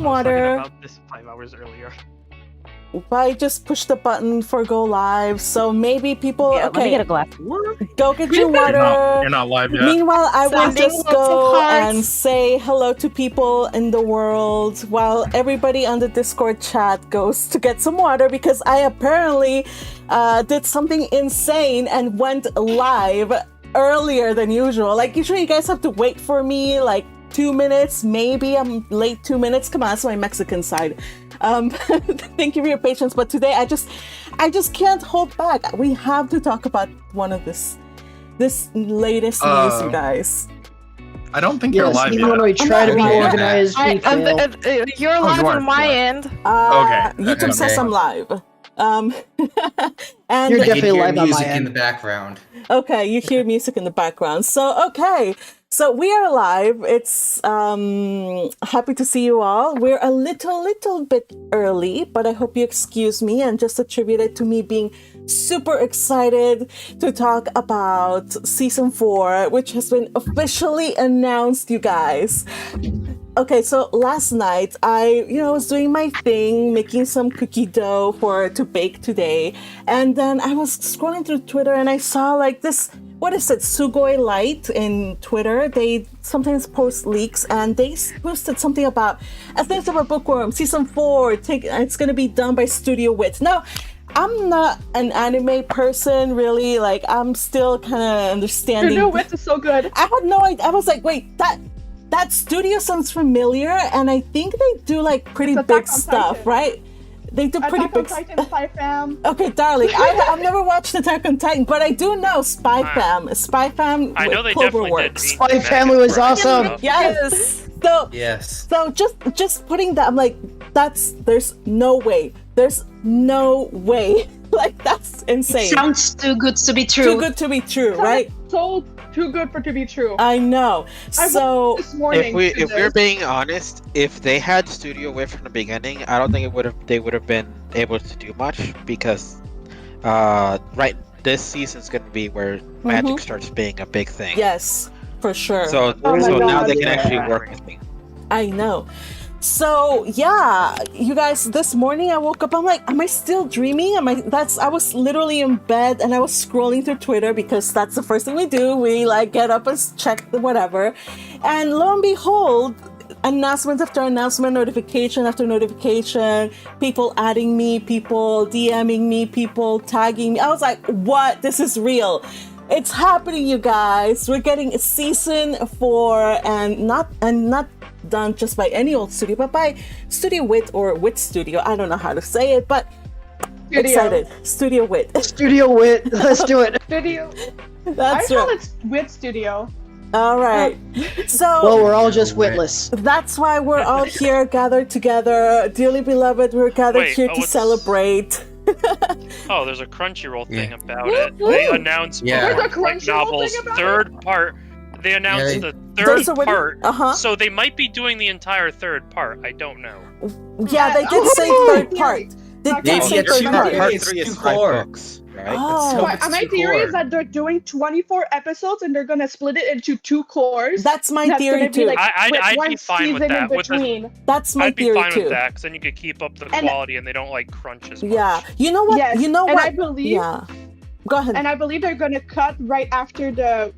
water. About this 5 hours earlier. I just pushed the button for go live, so maybe people. Yeah, okay, let me get a glass of water. Go get your water. You're not live yet. Meanwhile, I will Sending just lots of go hearts. and say hello to people in the world while everybody on the Discord chat goes to get some water, because I apparently did something insane and went live earlier than usual. Like, usually you guys have to wait for me like 2 minutes, maybe I'm late 2 minutes. Come on, that's my Mexican side. Thank you for your patience, but today I just can't hold back. We have to talk about one of this latest news, you guys. I don't think you're live even when yet. we try to be Okay. organized, we fail. You're live you are, on my you are. end. Okay. YouTube says I'm live. And You're I can definitely hear live on my music in end. the background. okay, you hear music in the background. So so we are live. It's happy to see you all. We're a little bit early, but I hope you excuse me and just attribute it to me being super excited to talk about season 4, which has been officially announced, you guys. Okay, so last night I was doing my thing, making some cookie dough to bake today, and then I was scrolling through Twitter and I saw like this. What is it? Sugoi Light in Twitter. They sometimes post leaks, and they posted something about Adaptation of a Bookworm season 4. It's going to be done by Studio WIT. Now, I'm not an anime person, really. Like, I'm still kind of understanding. Studio WIT is so good. I had no idea. I was like, wait, that studio sounds familiar, and I think they do like pretty It's big Attack on stuff, Titan. right? They do pretty Attack on big Titan, Spy Fam. Okay, darling, I've never watched Attack on Titan, but I do know Spy Fam. Spy Fam I know with they definitely did. Cloverworks. Spy Family was awesome. Yes. So Yes. so just putting that, I'm like, there's no way. There's no way. Like, that's insane. Sounds too good to be true. Too good to be true, right? So too good for to be true. I know. I So woke up this morning to If we're this. being honest, if they had Studio WIT from the beginning, I don't think they would have been able to do much, because this season's gonna be where magic starts being a big thing. yes, for sure. So Oh my now God, they can yeah. actually work with me. I know. So yeah, you guys, this morning I woke up, I'm like, am I still dreaming? I was literally in bed and I was scrolling through Twitter, because that's the first thing we do. We like get up and check the whatever. And lo and behold, announcement after announcement, notification after notification, people adding me, people DMing me, people tagging me. I was like, what? This is real. It's happening, you guys. We're getting a season 4, and not done just by any old studio, but by Studio WIT or WIT Studio. I don't know how to say it, but excited. Studio WIT. Studio WIT. Let's do it. Studio. That's I call right. it WIT Studio. All right. So Well, we're all just witless. that's why we're all here gathered together. Dearly beloved, we're gathered Wait, here to it's- celebrate. Oh, there's a Crunchyroll thing Yeah. about it. They announced Yeah. There's a like Crunchyroll novels thing about third part. They announced Yeah, the There's third already- part, Uh-huh. so they might be doing the entire third part. I don't know. Yeah, they did Oh, say third part. They Not did yet. say Yeah, third two part. parts. Part It's 3 is too 5 core. books, right? Oh, My theory is that they're doing 24 episodes and they're gonna split it into 2 cores. that's my That's theory gonna be too. like I'd with be one fine with season that, in with the- between. That's my I'd be theory fine too. with that, because then you could keep up the And- quality and they don't like crunch as much. Yeah, you know what? Yes, You know and what? I believe Yeah. Go ahead. and I believe they're gonna cut right after the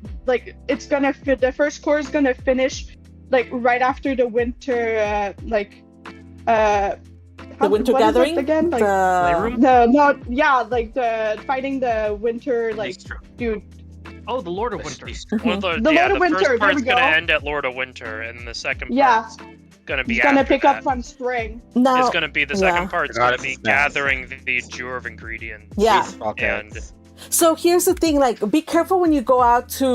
it's gonna the first core is gonna finish like right after the winter The Winter what is it Gathering? again? Like Playroom? the fighting the winter dude. Oh, the Lord of Winter. Mhm. Well, The yeah, Lord of the Winter, first there part's we gonna go. end at Lord of Winter, and the second Yeah. part's gonna be It's gonna after pick up that. from spring. Now, It's gonna be the second part's God, gonna be it's fast. gathering the Jewel of ingredients. yeah. And So here's the thing, like, be careful when you go out to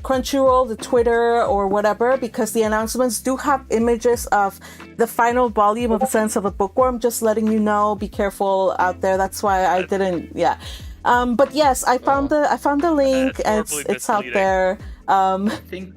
Crunchyroll, the Twitter, or whatever, because the announcements do have images of the final volume of A Sense of a Bookworm. Just letting you know, be careful out there. That's why I didn't, yeah. But yes, I found the link, It's and horribly it's out misleading. there. I think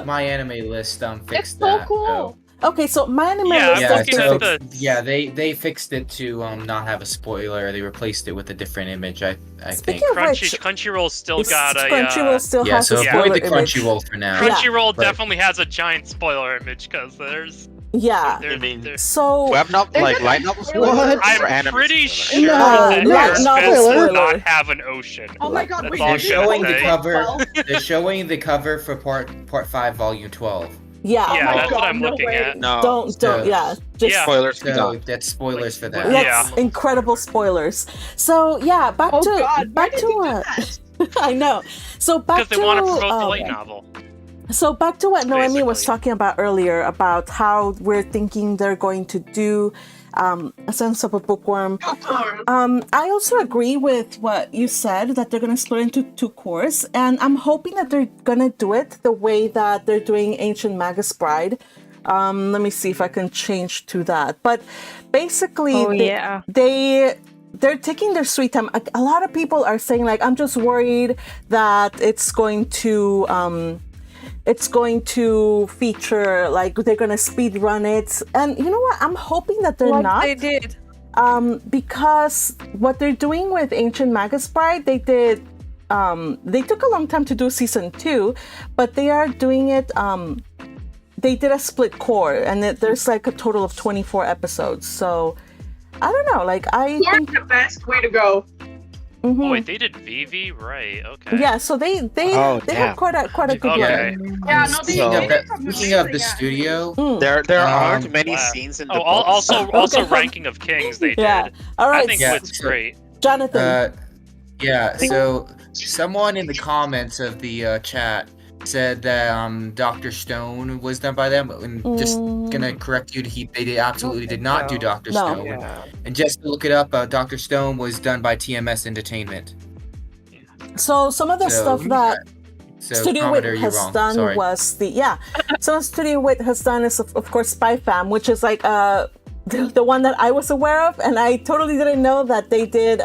my anime list It's fixed so that. cool. Okay, so my anime Yeah, list I'm Yeah, is looking so at the- yeah, they fixed it to not have a spoiler. They replaced it with a different image. I think. Speaking of which, Crunchyroll still it's- got a Crunchyroll still Yeah, has so a avoid spoiler the image. Crunchyroll for now. Yeah. Crunchyroll but- definitely has a giant spoiler image, because there's Yeah. They're- I mean, they're- So web novel, They're like gonna light novel spoil it. spoilers or I'm anime pretty spoilers? sure No, that light X novel Fest spoiler. does not have an ocean. Oh my god, That's wait, all They're I'm did gonna showing the say. cover. They're showing the cover for part 5, volume 12. yeah, Yeah, my that's what God, I'm no looking way. at. No. don't yeah. Just Yeah. Spoilers for So that. that's spoilers for that. that's Yeah. incredible spoilers. So yeah, back Oh to god, why back did to you do that? I know. So back Because to they want to promote the um, light novel. So back to what Noemi was Basically. talking about earlier about how we're thinking they're going to do a sense of a bookworm. I also agree with what you said that they're going to split into 2 cores, and I'm hoping that they're going to do it the way that they're doing Ancient Magus Bride. Let me see if I can change to that. But basically, they're taking their sweet time. A lot of people are saying like, I'm just worried that it's going to feature like they're gonna speed run it, and you know what? I'm hoping that they're not. They did. Because what they're doing with Ancient Magus Bride, they did. They took a long time to do season 2, but they are doing it. They did a split core, and there's like a total of 24 episodes. So I don't know. Like I Core's think. the best way to go. Mhm. Oh wait, they did Vivi, right? Okay. Yeah, so they Oh, have damn. quite a good Okay. run. Yeah, no, they So- did it from Speaking of the amazing, yeah. studio, Mm. There aren't Um, many wow. scenes in the Oh, book. also Okay. ranking of kings they Yeah. did. All right, I think Yeah. Wit's great. Jonathan. so someone in the comments of the chat said that Dr. Stone was done by them, and just gonna correct you, they absolutely did not do Dr. No. Stone. And just to look it up, Dr. Stone was done by TMS Entertainment. So some of the So- stuff that So, Studio Wit commenter, you're has wrong. done Sorry. was so Studio Wit has done is of course Spy Fam, which is like the one that I was aware of, and I totally didn't know that they did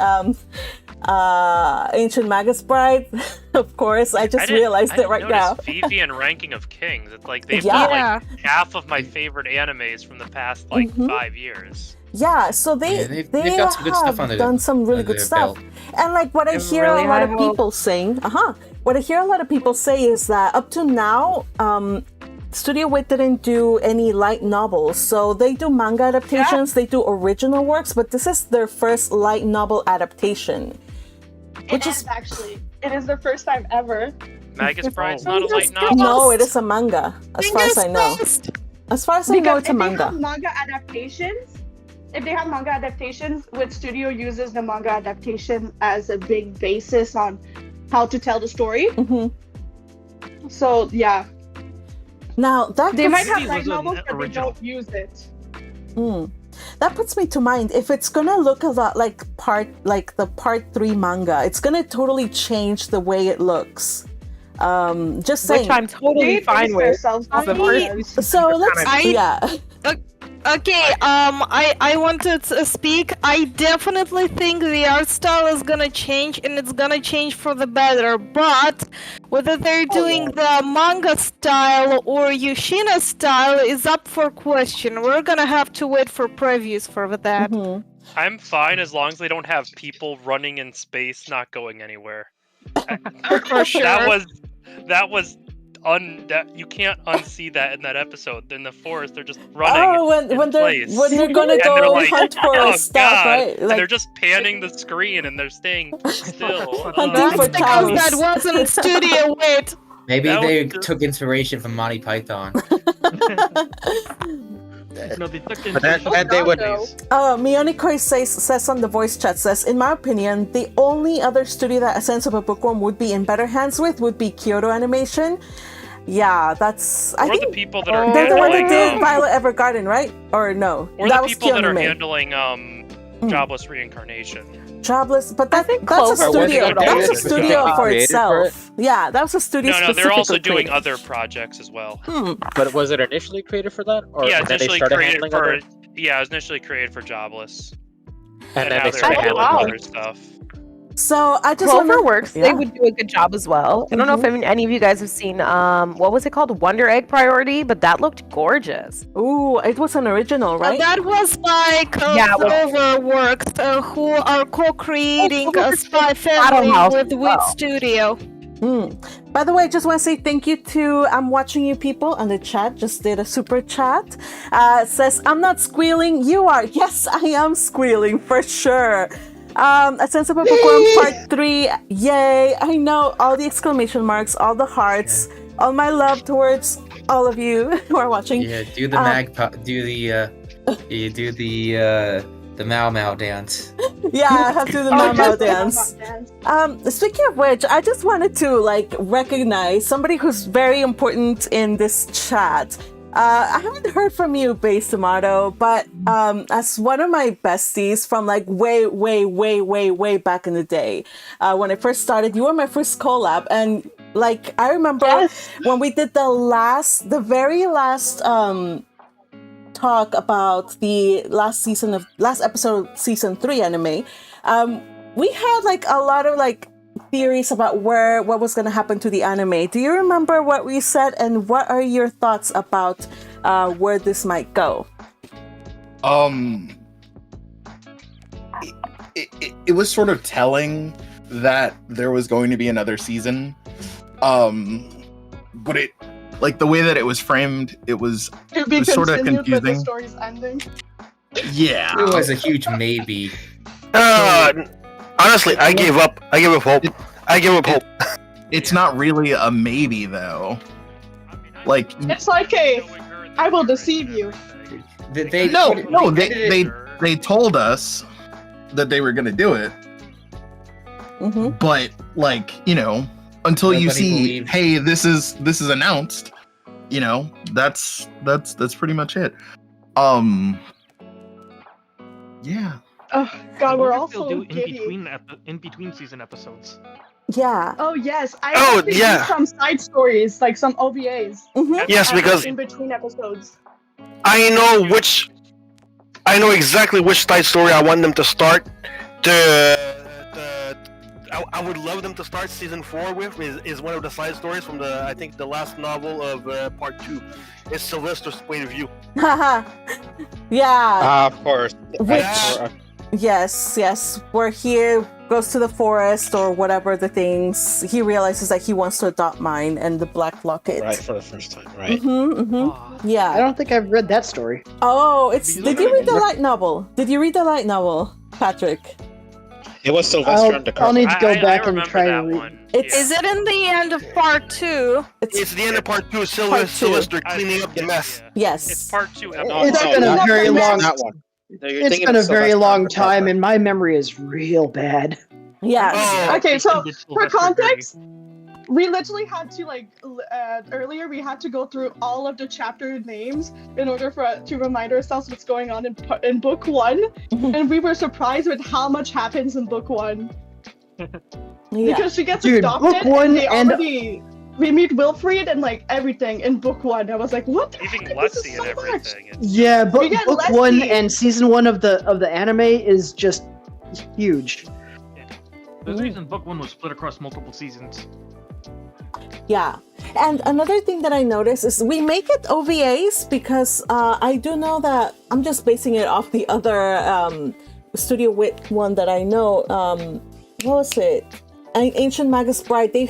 Ancient Magus Bride. Of course, I just realized it right now. Vivi and Ranking of Kings. It's like they've Yeah. done like half of my favorite animes from the past like 5 years. Yeah, so they Yeah, they've got some good stuff have under done some really under good their stuff. belt. And like what I They're hear really a lot of high people saying, what I hear a lot of people say is that up to now, Studio Wit didn't do any light novels. So they do manga adaptations, they do original works, but this is their first light novel adaptation. Which is actually, it is the first time ever. Magus Bride's Oh, not a light fingers novel. no, it is a manga, as far as I know. As far as I know, it's a if they manga. have manga adaptations, with Studio uses the manga adaptation as a big basis on how to tell the story. hmm So yeah, Now that they might puts- have light was an novels, but they original. don't use it. That puts me to mind, if it's gonna look a lot like the part 3 manga, it's gonna totally change the way it looks. Just saying. Which I'm totally They fine base with. themselves on The the first- mangas. So let's I- yeah. Okay, I wanted to speak. I definitely think the art style is gonna change, and it's gonna change for the better. But whether they're doing the manga style or Yoshina style is up for question. We're gonna have to wait for previews for that. Mhm. I'm fine as long as they don't have people running in space, not going anywhere. For sure. That was you can't unsee that in that episode. In the forest, they're just running. Oh, when in they're place. gonna And go they're like, hunt for oh stuff, god! right? And Like they're just panning the screen and they're staying still. Hunting That's for because cows. that wasn't Studio Wit. Maybe That they was just- took inspiration from Monty Python. No, they took But and they would. No. Mioniko says on the voice chat, says, in my opinion, the only other studio that A Sense of a Bookworm would be in better hands with would be Kyoto Animation. Yeah, that's. I Or the think people that are they're the one that handling, did Violet Evergarden, right? Or no? or that the was people that are Kyoanime. handling Jobless Reincarnation. Jobless, but that's a Clover studio. was That was a specifically studio for created for itself. Yeah, that was a studio. No, they're also specifically doing created. other projects as well. But was it initially created for that, or Yeah, and then they initially started created handling for other? it was initially created for Jobless, And then now they they're started handling handling other stuff. So I just wanna- Cloverworks, yeah. they would do a good job as well. I don't know if any of you guys have seen what was it called? Wonder Egg Priority, but that looked gorgeous. Ooh, it was an original, right? That was like Yeah, well- Cloverworks, who are co-creating a spy Battle family House with as WIT well. Studio. By the way, I just want to say thank you to I'm watching you people on the chat. Just did a super chat. It says, I'm not squealing, you are. Yes, I am squealing for sure. A Sensible Bookworm Part 3. Yay. I know all the exclamation marks, all the hearts, all my love towards all of you who are watching. Yeah, do the the Mao Mao dance. Yeah, I have to do the Mao dance. Speaking of which, I just wanted to recognize somebody who's very important in this chat. I haven't heard from you, Base Tomato, but as one of my besties from way back in the day, when I first started, you were my first collab, and I remember when we did the very last talk about the last episode of season 3 anime. We had a lot of theories about what was going to happen to the anime. Do you remember what we said, and what are your thoughts about where this might go? It was sort of telling that there was going to be another season, but it the way that it was framed, it was sort of confusing. But the story's ending. Yeah, it was a huge maybe. Honestly, I gave up. I give up hope. It's not really a maybe though. It's like I will deceive you. They told us that they were gonna do it, but until you see, believed. Hey, this is announced, that's pretty much it. Yeah. Oh God, we're all still so do giddy. in between season episodes. Yeah. Oh yes, I do some side stories, like some OVAs. Yes, because in between episodes. I know exactly which side story I want them to start. I would love them to start season 4 with is one of the side stories from I think the last novel of part 2. It's Sylvester's point of view. Yeah. Of course. Yes. Where he goes to the forest or whatever the things, he realizes that he wants to adopt mine and the black locket. Right, for the first time, right? Yeah. I don't think I've read that story. Oh, did you read the light novel? Did you read the light novel, Patrick? It was Sylvester and the I'll need to go back and try to read. Is it in the end of part 2? It's the end of part 2. Sylvester cleaning up the mess. Yes. It's part 2. It's been a very long. That one. It's been a very long time, and my memory is real bad. Yeah. Okay, so for context, we literally had to earlier we had to go through all of the chapter names in order to remind ourselves what's going on in book 1, and we were surprised with how much happens in book 1. Because she gets adopted, book 1 we meet Wilfried and everything in book 1. I was like, what? Even Lexi and everything. Yeah, book Lexi. 1 and season 1 of the anime is just huge. There's a reason book 1 was split across multiple seasons. Yeah. And another thing that I noticed is we make it OVAs because I do know that I'm just basing it off the other Studio WIT one that I know. What was it? Ancient Magus Bride. They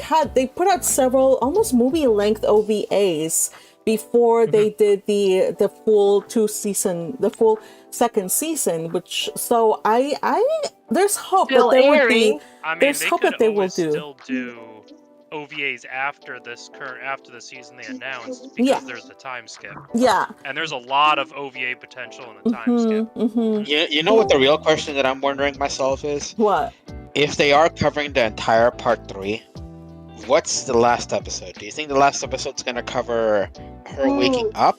put out several almost movie-length OVAs before they did the full full second season. Which there's hope that there would be. I mean, there's hope that they will still do OVAs after the season they announced because there's the time skip. Yeah. And there's a lot of OVA potential in the time skip. Yeah, you know what the real question that I'm wondering myself is? What? If they are covering the entire part 3, what's the last episode? Do you think the last episode's gonna cover her waking up?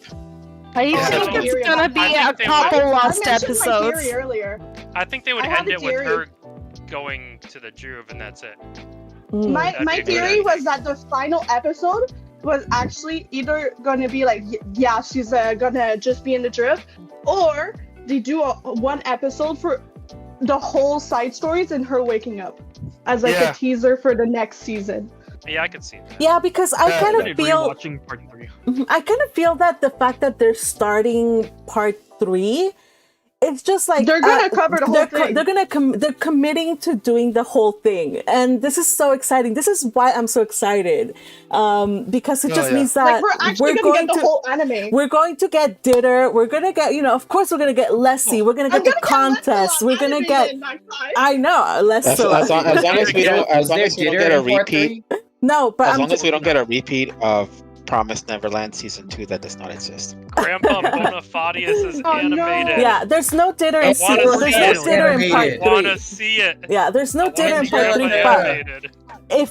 I think it's gonna be a couple lost episodes. I think they would end it with her going to the Juve and that's it. My theory was that the final episode was actually either gonna be she's gonna just be in the drip, or they do one episode for the whole side stories and her waking up as a teaser for the next season. Yeah, I could see that. Yeah, because I kind of feel watching part 3. I kind of feel that the fact that they're starting part 3, it's just like They're gonna cover the whole thing. They're committing to doing the whole thing, and this is so exciting. This is why I'm so excited, because it just means that we're actually gonna get the whole anime. We're going to get Ditter. We're gonna get, of course, we're gonna get Lessie. We're gonna get the contest. We're gonna get. I know, As long as we don't get a repeat. No, but as long as we don't get a repeat of Promised Neverland season 2, that does not exist. Grandpa Bonafadius is animated. Yeah, there's no Ditter in part 3. I wanna see it. Yeah, there's no Ditter in part 3, but if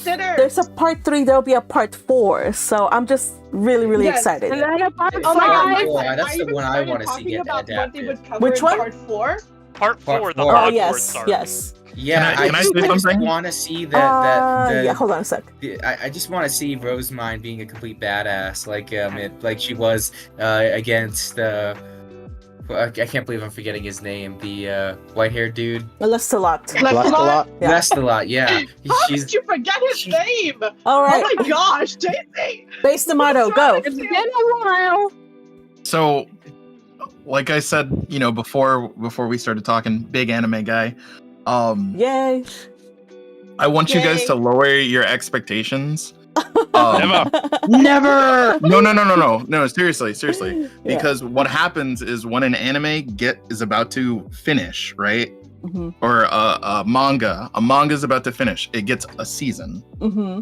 there's a part 3, there'll be a part 4. So I'm just really excited. And then a part 5. That's the one I want to see get adapted. Which one? Part 4. Part 4. The Oh yes. Yeah, Can I say just something? want to see that. Yeah, hold on a sec. I just want to see Rosemine being a complete badass, like she was against. I can't believe I'm forgetting his name. The white-haired dude. Lestalot. Lestalot, yeah. How did you forget his name? All right. Oh my gosh, JC. Base tomato, go. It's been a while. So, like I said, before we started talking, big anime guy. Yay! I want you guys to lower your expectations. Never. No. Seriously. Because what happens is when an anime is about to finish, right? Mm-hmm. Or a manga is about to finish. It gets a season. Mm-hmm.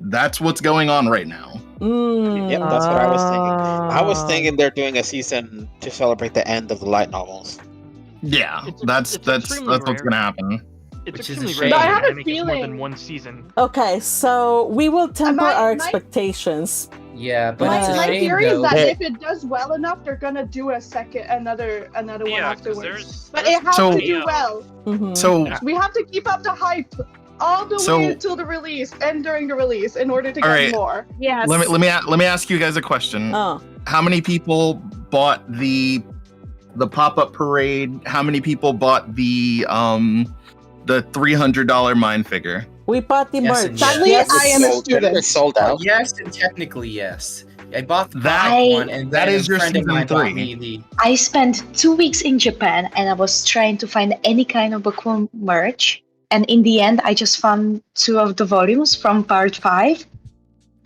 That's what's going on right now. Yep, that's what I was thinking. I was thinking they're doing a season to celebrate the end of the light novels. Yeah, that's what's gonna happen. It's Which is a extremely shame. rare But I have that a anime gets more feeling- than one season. Okay, so we will temper My- our my- expectations. Yeah, but it's a My shame theory is though. that if it does well enough, they're gonna do another one 'cause afterwards. But it has So- to do well. Mm-hmm. So We have to keep up the hype all the So- way until the release and during the release in order to get Alright. more. Yes. let me ask you guys a question. Oh, How many people bought the pop-up parade? How many people bought the $300 mine figure? we bought the Yes merch. and yes. Sadly, I am a student. It's sold out. Yes, and technically yes. I bought the That- product one, and that then is a your friend of season mine bought 3. me the. I spent 2 weeks in Japan and I was trying to find any kind of bookworm merch. And in the end, I just found 2 of the volumes from part 5.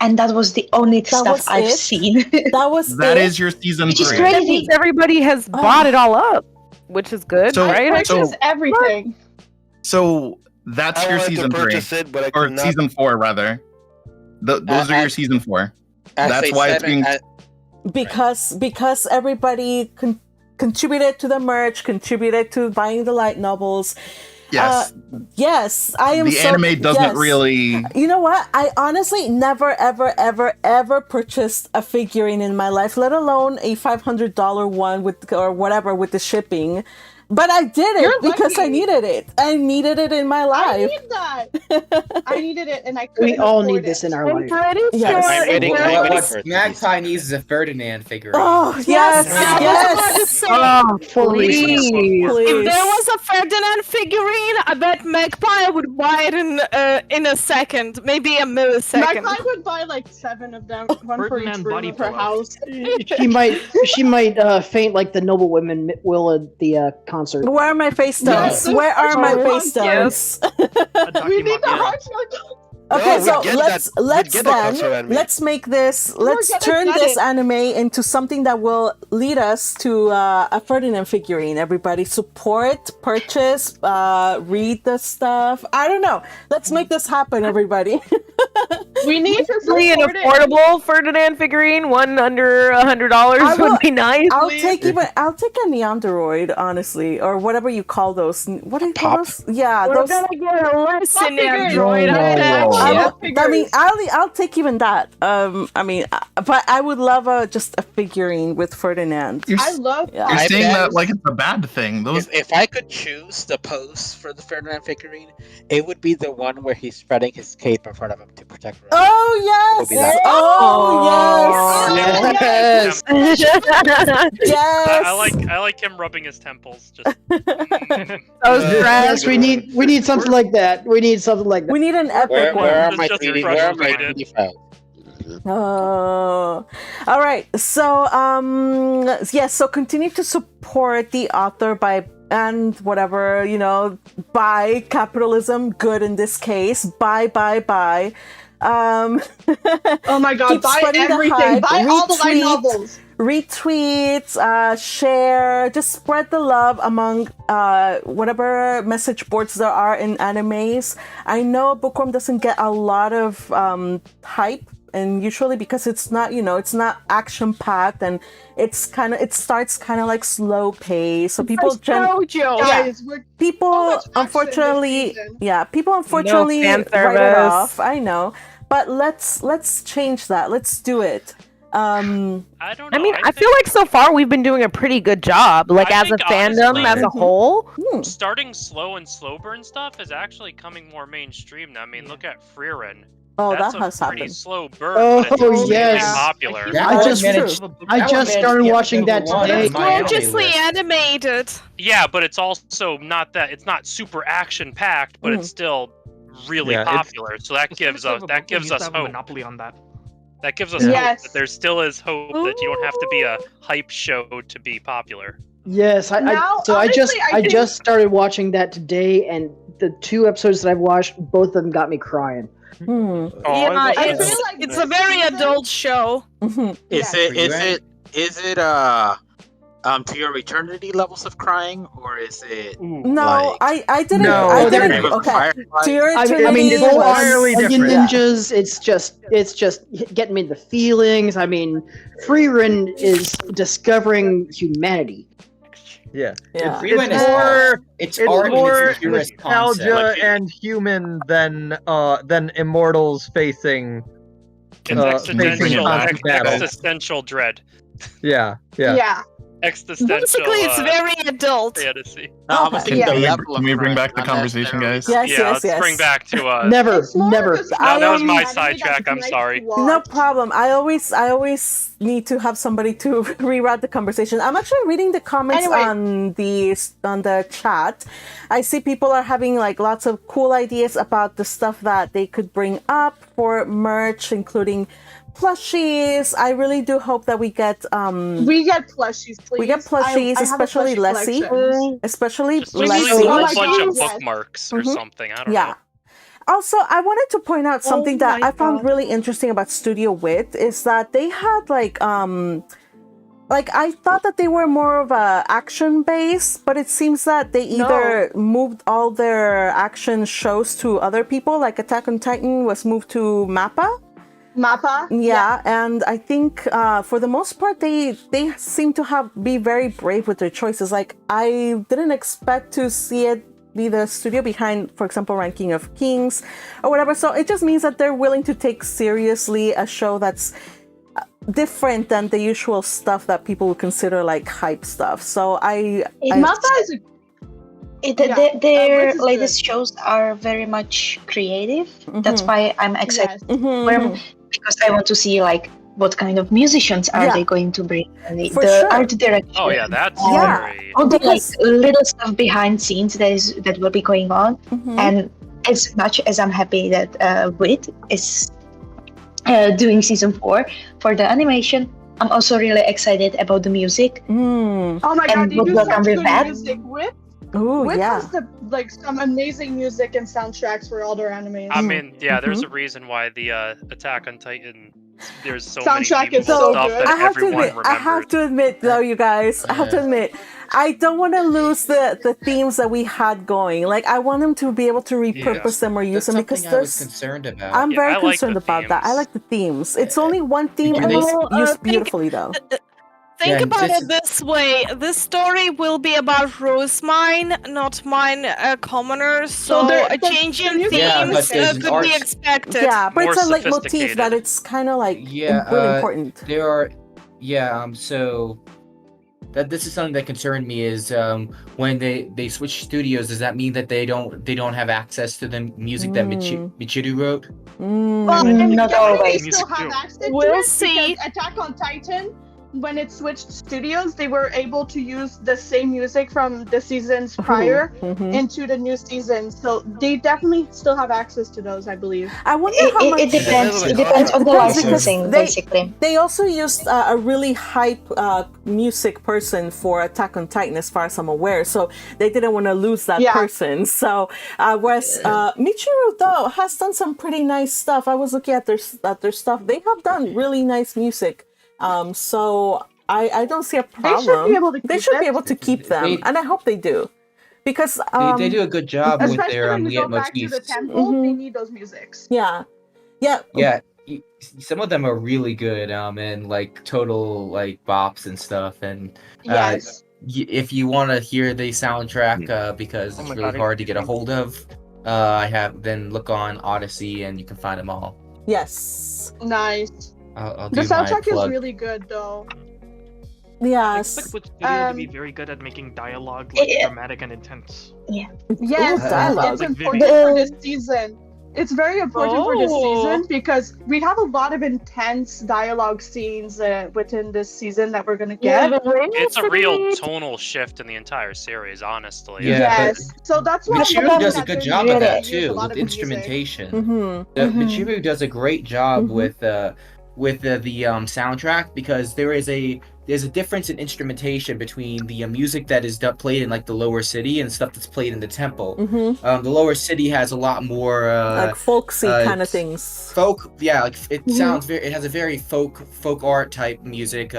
And that was the only was stuff I've it? seen. That is your season Which is 3. great. That means everybody has bought it all up, which is good, So- right? I purchased everything. So that's I your wanted to season 3, purchase it, but I or could not. season 4 rather. Those are your season 4. As That's they why said it's being. because everybody contributed to the merch, contributed to buying the light novels. Yes, Yes, I am. the so, anime doesn't yes. really. You know what? I honestly never, ever purchased a figurine in my life, let alone a $500 one with or whatever with the shipping. But I did it You're because I lucky. needed it. I needed it in my I life. need that. I needed it, and I couldn't. We all afford need this it. in our I'm life. pretty Yes. sure I'm waiting- if I'm there waiting was- for it. Magpie needs a Ferdinand figure. Oh yes, yes. Oh, Please. If Please. there was a Ferdinand figurine, I bet Magpie would buy it in a second, maybe a millisecond. Magpie would buy like 7 of them, one for each Ferdinand room body of her pillow. house. She might faint like the noble women will at the concert. Where are my face stones? Yes. Where are my Oh, face stones? We need the heart. Okay, No, so we get let's that- we get that concert then anime. let's make this. Let's gonna turn get this it. anime into something that will lead us to a Ferdinand figurine. Everybody support, purchase, read the stuff. I don't know. Let's make this happen, everybody. We need to Really an support it. affordable Ferdinand figurine, one under $100 I will- would be nice. I'll take a Neanderoid, honestly, or whatever you call those. What do you call Pop? those? Yeah, We're those. gonna get a lesson, figurine. Android. Whoa, I bet. whoa, whoa. I mean, I'll take even that. But I would love just a figurine with Ferdinand. You're, I love. Yeah. you're I saying bet- that like it's a bad thing. Those If I could choose the pose for the Ferdinand figurine, it would be the one where he's spreading his cape in front of him to protect her. Oh yes! Would be that. Oh yes! Yes. Yes! I like him rubbing his temples. Just Those Yes, we need something like that. We need something like that. We need an epic Where one. are It's my just 3D? Where are my frustrated. 3D files? Oh, all right. So, yes. So continue to support the author by and whatever buy capitalism. Good in this case. Buy. Oh my god! Keep Buy spreading the everything. hype, Buy all the light retweet, novels. Retweet, share, just spread the love among whatever message boards there are in animes. I know Bookworm doesn't get a lot of hype, and usually because it's not, it's not action packed, and it starts kind of like slow pace. So people people unfortunately fan write it service. off. I know, but let's change that. Let's do it. I don't know. I mean, I feel like so far we've been doing a pretty good job, like I as a think, fandom honestly, as a whole. starting slow and slow burn stuff is actually coming more mainstream now. I mean, look at Frieren. Oh, That's that a has pretty happened. slow burn, but it's Oh, extremely yes. popular. I just started watching that today. It's gorgeously animated. Yeah, but it's also not that. It's not super action packed, but it's still really popular. So that gives us hope. Monopoly on that. That gives us hope that there still is hope that you don't have to be a hype show to be popular. Yes, I just started watching that today, and the 2 episodes that I've watched, both of them got me crying. It's a very adult show. Is it to your eternity levels of crying, or is it No, like, I didn't. No, I didn't. Name of Okay, Firefly? to your eternity. I mean, it's was- entirely Yeah. ninjas. It's just getting me the feelings. I mean, Frieren is discovering humanity. Yeah. Yeah. Frieren It's is more, art. It's art and more it's a purist nostalgia concept. and human than immortals facing. It's existential, constant battle. existential dread. Yeah. Existential. Basically, it's very adult. Fantasy. I was thinking the level Can of we bring crying, back the not conversation, necessarily- guys? Yes, Let's bring back to Never. that was my sidetrack. I'm sorry. No problem. I always need to have somebody to reroute the conversation. I'm actually reading the comments on the chat. I see people are having like lots of cool ideas about the stuff that they could bring up for merch, including plushies. I really do hope that we get We get plushies, please. we get plushies, I have a especially plushie Leslie. collection. Especially Just a Leslie. whole my bunch God, of yes. bookmarks or something. I don't Yeah. know. Also, I wanted to point out something that my I found God. really interesting about Studio WIT is that they had like I thought that they were more of a action base, but it seems that they either moved all their action shows to other people, like Attack on Titan was moved to Mappa. Yeah, and I think for the most part they seem to be very brave with their choices. Like I didn't expect to see it be the studio behind, for example, Ranking of Kings or whatever. So it just means that they're willing to take seriously a show that's different than the usual stuff that people would consider like hype stuff. So Mappa is their latest shows are very much creative. That's why I'm excited because I want to see like what kind of musicians are they going to bring, and the art direction. Oh yeah, that's very. All the like little stuff behind scenes that will be going on, and as much as I'm happy that WIT is doing season 4 for the animation, I'm also really excited about the music. Oh my god, And you do what such comes with good that? music. Ooh, WIT yeah. has some amazing music and soundtracks for all their animes. I mean, yeah, there's a reason why the Attack on Titan. There's so Soundtrack many is so stuff good. that I have to everyone admit, though, you guys, I have to admit, I don't want to lose the themes that we had going. Like, I want them to be able to repurpose them or use them because I was there's. concerned about. I'm very I like concerned the about that. I like the themes. It's only one theme and Well, it's used beautifully, though. Think Yeah, about this it this way: this story will be about Rose Mine, not mine commoners. So a change in themes Yeah, but there's an could art- be expected. Yeah, but it's a More leitmotif that it's kind of like Yeah, really important. There are, so that this is something that concerned me is when they switch studios. Does that mean that they don't have access to the music that Michiru wrote? Well, and Not definitely always. they still have access to We'll it see. because Attack on Titan when it switched studios, they were able to use the same music from the seasons prior into the new season. So they definitely still have access to those, I believe. I wonder how much. It depends. It depends on the licensing, basically. They also used a really hype music person for Attack on Titan, as far as I'm aware. So they didn't want to lose that person. So whereas Michiru though has done some pretty nice stuff. I was looking at their stuff. They have done really nice music. So I don't see a problem. They should be able to keep them, and I hope they do, because they do a good job with their when you go back to the temple, they need those musics. Yeah. Some of them are really good, and like total like bops and stuff. And if you want to hear the soundtrack, because it's really hard to get a hold of, then look on Odyssey and you can find them all. Yes. Nice. I'll the do my soundtrack is plug. really good, though. Yes. I expect Studio to be very good at making dialogue like dramatic and intense. Yeah. Yes, dialogue. it's important for this season. It's very important for this season because we have a lot of intense dialogue scenes within this season that we're gonna get. It's a real tonal shift in the entire series, honestly. So that's why Michiru does a good job of that too, with instrumentation. Michiru does a great job with the soundtrack, because there's a difference in instrumentation between the music that is played in like the lower city and stuff that's played in the temple. The lower city has a lot more like folksy kind of things. Folk, like it sounds very. It has a very folk art type music.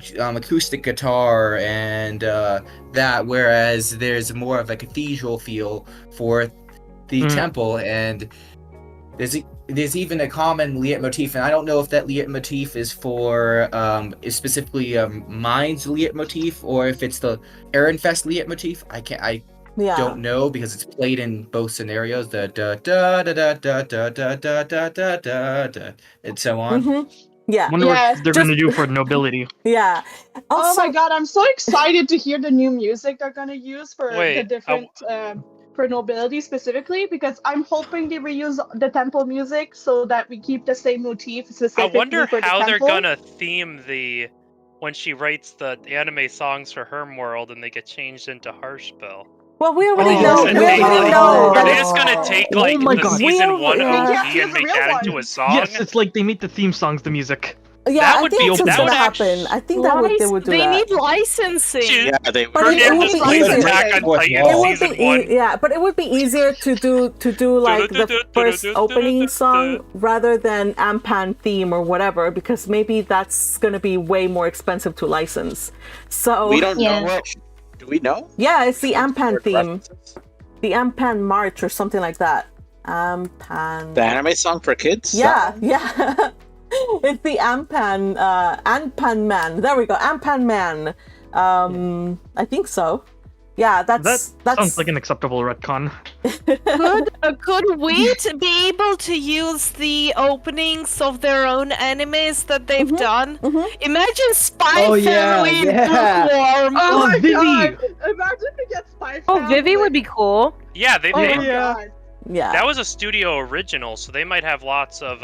Acoustic guitar and that. Whereas there's more of a cathedral feel for the temple, and there's even a common leitmotif, and I don't know if that leitmotif is for is specifically Mind's leitmotif or if it's the Ehrenfest leitmotif. I don't know, because it's played in both scenarios, the da da da da da da da da da da da and so on. Yeah. Wonder what they're gonna do for nobility. Yeah. Oh my god, I'm so excited to hear the new music they're gonna use for the different for nobility specifically, because I'm hoping they reuse the temple music so that we keep the same motif specifically. I wonder for the how they're temple. gonna theme when she writes the anime songs for her world and they get changed into Harshbill. Well, we already know. Are they just gonna take like the season 1 OP and make that into a song? Yes, it's like they make the theme songs the music. Yeah, that would think be that's that would happen. I think that they would do They that. need licensing. Yeah, they But would. it would be easier. Season 1. Yeah, but it would be easier to do like the first opening song rather than Ampan theme or whatever, because maybe that's gonna be way more expensive to license. So We don't know what. Do we know? Yeah, it's the Ampan theme, the Ampan March or something like that. Ampan. The anime song for kids? Yeah. It's the Ampan Man. There we go, Ampan Man. I think so. Yeah, that sounds like an acceptable retcon. Could WIT be able to use the openings of their own animes that they've done? Imagine Spy Family Bookworm. Oh my Vivi! god! Imagine we get Spy Family. Vivi would be cool. Yeah, they Yeah. That was a studio original, so they might have lots of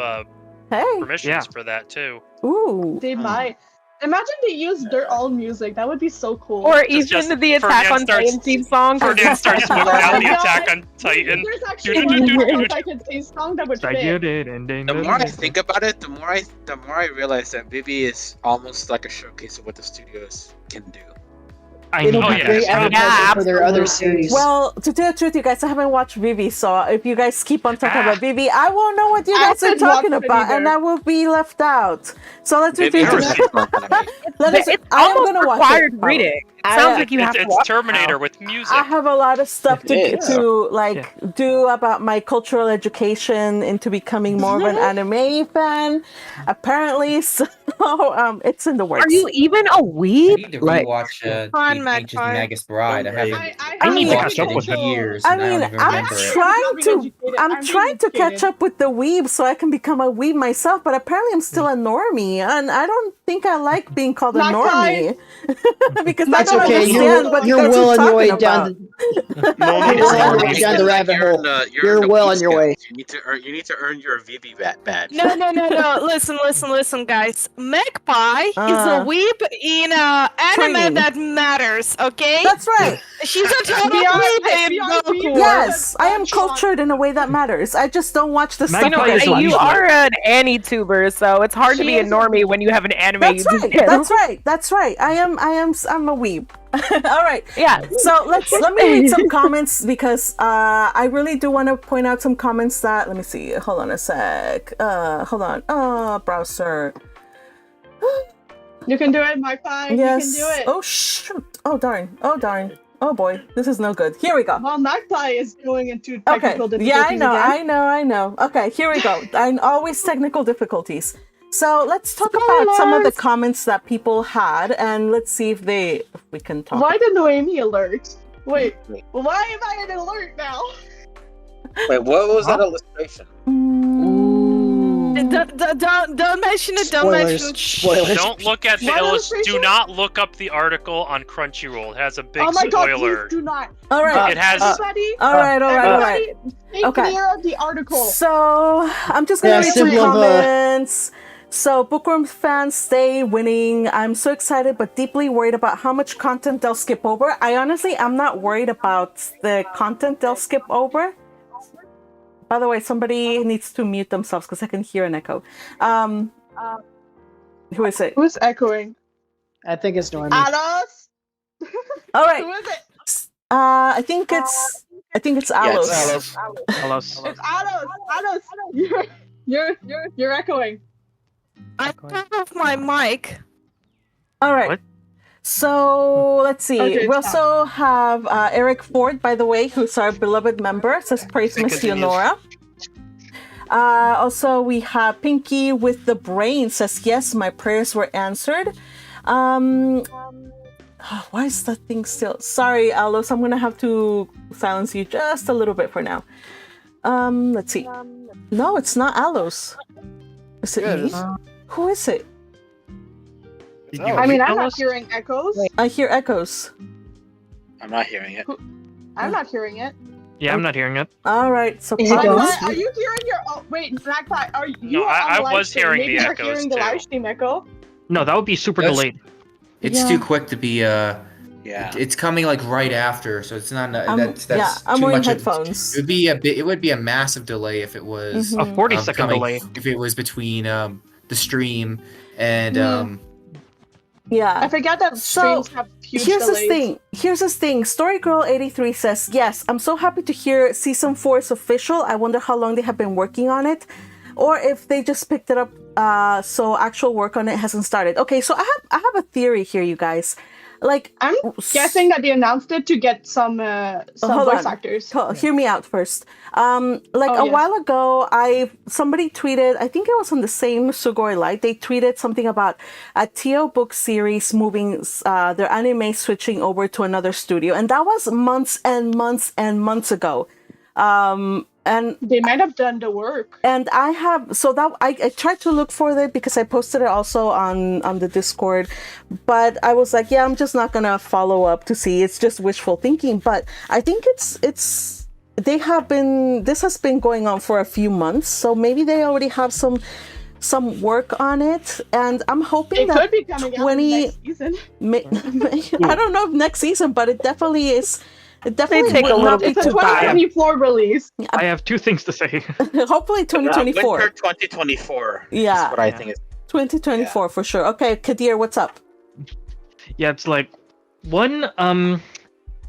permissions for that too. Ooh. They might. Imagine they use their own music. That would be so cool. Or even the Attack on Titan theme song. Ferdinand starts whipping out the Attack on Titan. There's actually a Titan theme song that would fit. The more I think about it, the more I realize that Vivi is almost like a showcase of what the studios can do. It'll be great advertising for their other series. Well, to tell the truth, you guys, I haven't watched Vivi, so if you guys keep on talking about Vivi, I won't know what you guys are talking about, and I will be left out. So let's do It's almost required reading. It sounds like you have to It's watch Terminator now. with music. I have a lot of stuff It is. to do about my cultural education into becoming more of an anime fan. Apparently, so it's in the works. Are you even a weeb? I need to rewatch Ancient Magus Bride. I haven't. I I need to mean, catch up with it. years. I and I don't mean, even I'm remember it. trying to catch up with the weeb so I can become a weeb myself, but apparently I'm still a normie, and I don't think I like being called a normie because I don't understand what you're you guys well are on your talking way about. down the rabbit hole. You're well on your way. You need to earn your VB badge. No. Listen, guys. Magpie is a weeb in anime Training. that matters. Okay. That's right. She's a total weeb in Goku. Yes, I am cultured in a way that matters. I just don't watch the stuff. Hey, you are an Annie-tuber, so it's hard to be a normie when you have an anime. That's right. That's right. I'm a weeb. All right. Yeah. So let me read some comments because I really do want to point out some comments that. Let me see. Hold on a sec. Hold on. Browser. You can do it, Magpie. Yes. You can do it. Oh shoot. Oh darn. Oh boy. This is no good. Here we go. Well, Magpie is going into Okay. technical difficulties Yeah, again. I know. Okay, here we go. I'm always technical difficulties. So let's talk about some of the comments that people had, and let's see if we can talk. Why the Noemi alert? Wait, why am I an alert now? Wait, what was that illustration? Don't mention it. Don't mention it. Spoilers. Don't look at the illustration. Do not look up the article on Crunchyroll. It has a big Oh my god, spoiler. please do not. All right. It has. Everybody, All right. stay clear of the article. So I'm just gonna read some comments. So Bookworm fans stay winning. I'm so excited but deeply worried about how much content they'll skip over. I'm not worried about the content they'll skip over. By the way, somebody needs to mute themselves because I can hear an echo. Who is it? Who's echoing? I think it's Noemi. Alos? All right. Who is it? I think it's Alos. Alos. It's Alos. You're echoing. I turned off my mic. All right. What? So let's see. Okay, We also have Eric Ford, by the way, who's our beloved member, says praise Miss Leonora. Also, we have Pinky with the brain, says yes, my prayers were answered. Why is that thing still? Sorry, Alos, I'm gonna have to silence you just a little bit for now. Let's see. No, it's not Alos. Is it me? Who is it? I mean, I'm not hearing echoes. I hear echoes. I'm not hearing it. I'm not hearing it. Yeah, I'm not hearing it. All right, so Is it Magpie, are you hearing your? Oh, wait, Magpie, are you? No, on I the live was stream? hearing Maybe the you're echoes, hearing the too. live stream echo. No, that would be super That's- delayed. It's Yeah. too quick to be Yeah. It's coming like right after, so it's not. That's I'm too wearing much. headphones. It would be a massive delay if it was A 40-second delay. If it was between the stream and Yeah. I forget that streams have huge delays. Here's the thing. Storygirl83 says, yes, I'm so happy to hear season 4 is official. I wonder how long they have been working on it. Or if they just picked it up so actual work on it hasn't started. Okay, so I have a theory here, you guys. Like, I'm guessing that they announced it to get some voice actors. Hear me out first. While ago, somebody tweeted, I think it was on the same Sugoi Light, they tweeted something about a Tio book series moving their anime switching over to another studio, and that was months and months and months ago. And they might have done the work. And I tried to look for it because I posted it also on the Discord, but I was like, yeah, I'm just not gonna follow up to see. It's just wishful thinking. But I think this has been going on for a few months, so maybe they already have some work on it, and I'm hoping that could be coming out next season. I don't know if next season, but it definitely is. It definitely take a little It's a 2024 release. I have two things to say. Hopefully 2024. Winter 2024. Yeah. Is what I think is 2024 for sure. Okay, Kadir, what's up? Yeah, it's like one.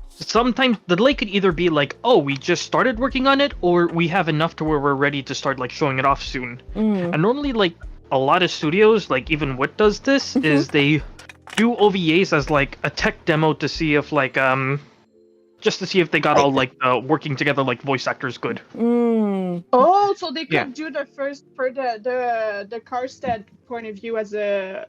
Sometimes the delay could either be like, oh, we just started working on it, or we have enough to where we're ready to start like showing it off soon. And normally, like a lot of studios, like even WIT does this, is they do OVAs as like a tech demo to see if like just to see if they got all like working together like voice actors good. Oh, so they could do the first for the Karstead point of view as a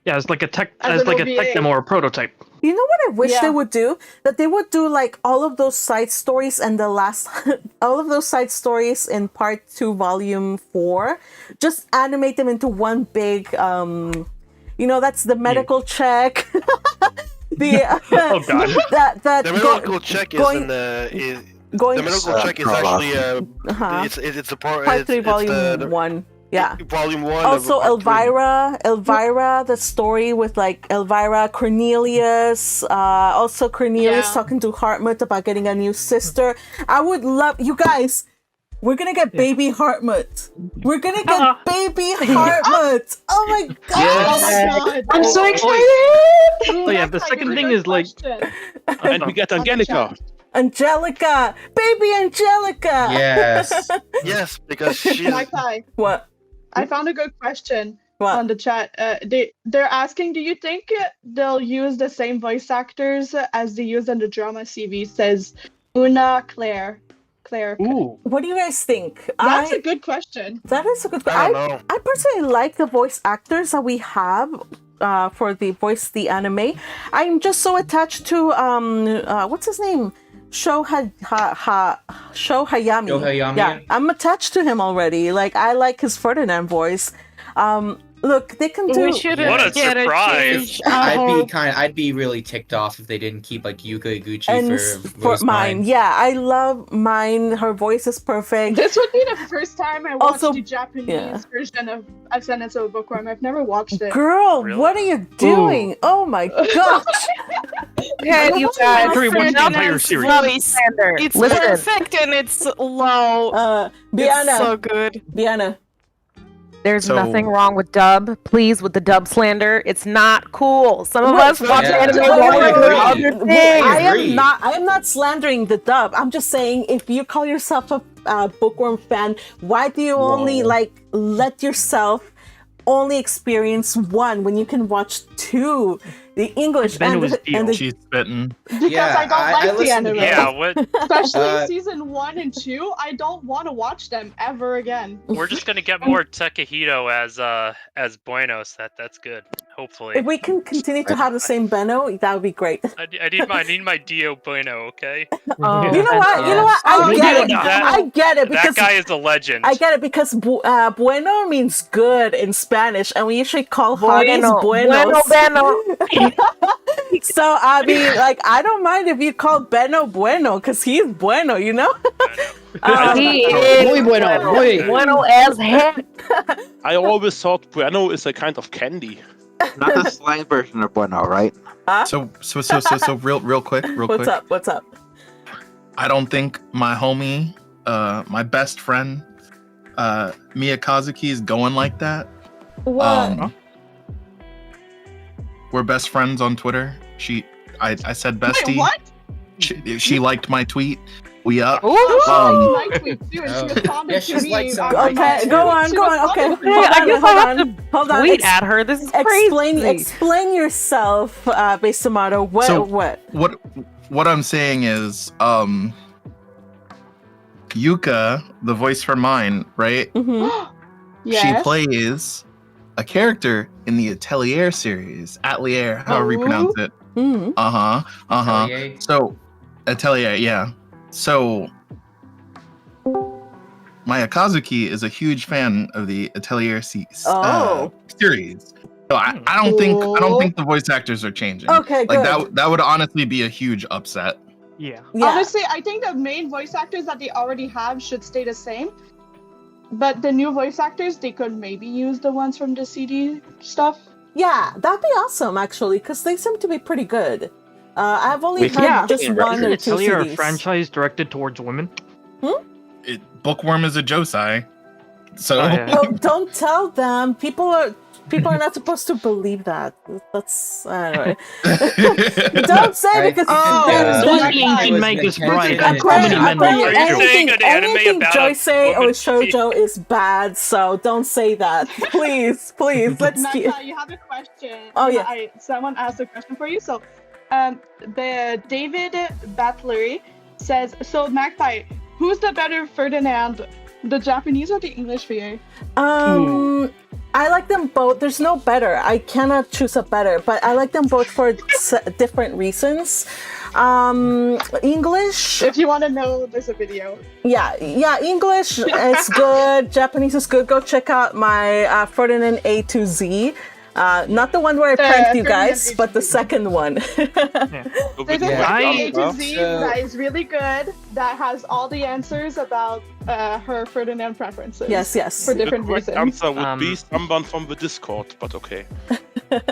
yeah, it's like a tech as an like a OVA. tech demo or prototype. You know what I wish they would do? That they would do like all of those side stories and the last, all of those side stories in part 2, volume 4. Just animate them into one big, that's the medical check. The oh god. that the medical check is going, in the going. The medical check is actually it's a part. Part 3, it's volume 1. Yeah. Volume 1. Also, Elvira, the story with like Elvira, Cornelius, also Cornelius talking to Hartmut about getting a new sister. I would love, you guys, we're gonna get baby Hartmut. We're gonna get baby Hartmut. Oh my god. Yes. Oh my god. I'm so excited. Oh yeah, the second thing is like, and we get Angelica. Angelica, baby Angelica. Yes. Yes, because she's. Magpie, What? I found a good question What? on the chat. They're asking, do you think they'll use the same voice actors as they used in the drama CV? Says Una Claire. ooh. What do you guys think? That's a good question. That is a good I question. don't know. I personally like the voice actors that we have for the voice the anime. I'm just so attached to what's his name? Sho Hayami. Sho Hayami? Yeah, I'm attached to him already. Like I like his Ferdinand voice. Look, they can do. We should What a get surprise. I'd be really ticked off if they didn't keep like Yuka Iguchi And for mine. Yeah, I love mine. Her voice is perfect. This would be the first time I watched Also, the Japanese version of Ascendance of a Bookworm. I've never watched it. Girl, Really? what are you doing? Oh my gosh. Okay, you guys. After we watch the entire series. Voice. It's Listen. perfect and it's low. It's Biana. so good. Biana. There's So- nothing wrong with dub. Please, with the dub slander, it's not cool. Some of us watch Yeah. anime Wait, while wait, we're doing wait. other things. I am not slandering the dub. I'm just saying, if you call yourself a bookworm fan, why do you only let yourself only experience one when you can watch two? The English and the She's spitting. Because I don't like the anime. Yeah, what? Especially season 1 and 2, I don't want to watch them ever again. We're just gonna get more Takahito as Buenos. That's good. Hopefully. If we can continue to have the same Benno, that would be great. I need my Dio Bueno. Okay. You know what? I get it. I get it because that guy is a legend. I get it because bueno means good in Spanish, and we usually call hotties buenos. Bueno. So I mean, like, I don't mind if you call Benno bueno because he's bueno, you know. He is Muy bueno, muy. bueno as heck. I always thought Bueno is a kind of candy. Not the slang version of bueno, right? So real quick. What's up? I don't think my homie, my best friend, Mia Kazuki is going like that. What? We're best friends on Twitter. I said bestie. Wait, what? She liked my tweet. We up. My tweet too, and she responded Yeah, to she's me. like some- Okay, go on. Okay, I guess I'll have to hold on. tweet at her. This is crazy. Explain yourself, Basamato. What I'm saying is, Yuka, the voice for mine, right? Mm-hmm. She plays a character in the Atelier series, Atelier, however you pronounce it. Mm-hmm. Atelier? So, Atelier, yeah. So, Maya Kazuki is a huge fan of the Atelier series. So I don't think the voice actors are changing. Okay, like good. that would honestly be a huge upset. Yeah. Honestly, I think the main voice actors that they already have should stay the same. But the new voice actors, they could maybe use the ones from the CD stuff. Yeah, that'd be awesome, actually, because they seem to be pretty good. I've only heard just one or two Atelier a CDs. franchise directed towards women? Bookworm is a josei, so Don't tell them. People are not supposed to believe that. That's anyway. Don't say because Don't be ancient Magus bride. How many men will anything josei or shoujo is bad. So don't say that, please. Let's keep. Naka, you have a question. Oh yeah. Someone asked a question for you. So, the David Batlery says, so Magpie, who's the better Ferdinand, the Japanese or the English VA? I like them both. There's no better. I cannot choose a better, but I like them both for different reasons. English. If you want to know, there's a video. Yeah. English is good. Japanese is good. Go check out my Ferdinand A to Z. Not the one where I pranked you guys, but the second one. There's a A to Z that is really good. That has all the answers about her Ferdinand preferences. Yes. For different the correct reasons. answer would be someone from the Discord, but okay.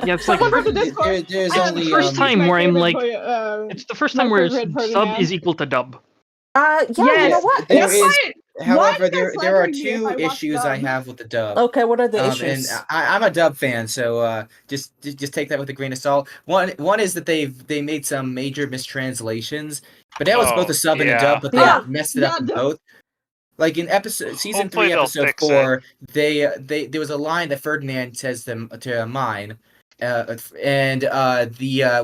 Yeah, it's like Someone from the Discord. There's And only the first time where I'm like, uh, it's the first time where favorite sub Ferdinand. is equal to dub. You know what? There Yes. is, however, there are slandering me if two I watch issues I dub. have with the dub. Okay, what are the And issues? I'm a dub fan, so just take that with a grain of salt. One is that they made some major mistranslations, but that was both a sub and a dub, but they messed it up in both. Like in season 3, episode 4, they there was a line that Ferdinand says to mine. And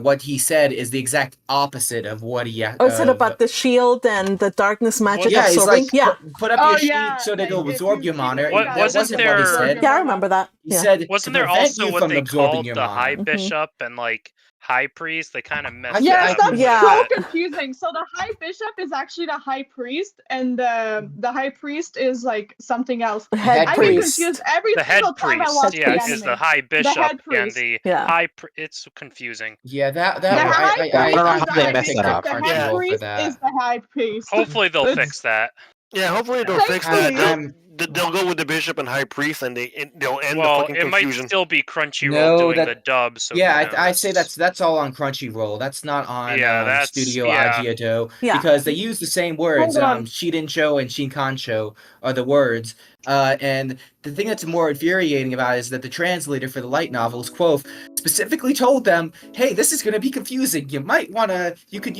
what he said is the exact opposite of what he. Is it about the shield and the darkness magic yeah, he's absorbing? like, put up your shield so that it'll absorb your mana. That wasn't what he said. Yeah, I remember that. He said, wasn't to there prevent also you what from they absorbing called your the mana. high bishop and like high priest? They kind of messed Yes, it up. that's so confusing. So the high bishop is actually the high priest, and the high priest is like something else. Head I get priest. confused every The head single time I priest, watch the is anime. the high bishop head and priest. the Yeah. high. It's confusing. Yeah, that The high I priest don't know is how the they high messed bishop. that up. The Crunchyroll head for priest that. is the high priest. Hopefully they'll It's- fix that. Yeah, hopefully they'll fix that. They'll go with the bishop and high priest, and they'll end the Well, fucking it might confusion. still be Crunchyroll No, doing that- the dub. So Yeah, who knows? I say that's all on Crunchyroll. That's not on that's- Studio yeah. Ajiado Yeah. because they use the same words. Hold on. Shirinsho and Shinkansho are the words. And the thing that's more infuriating about it is that the translator for the light novels, Quoth, specifically told them, "Hey, this is going to be confusing. You can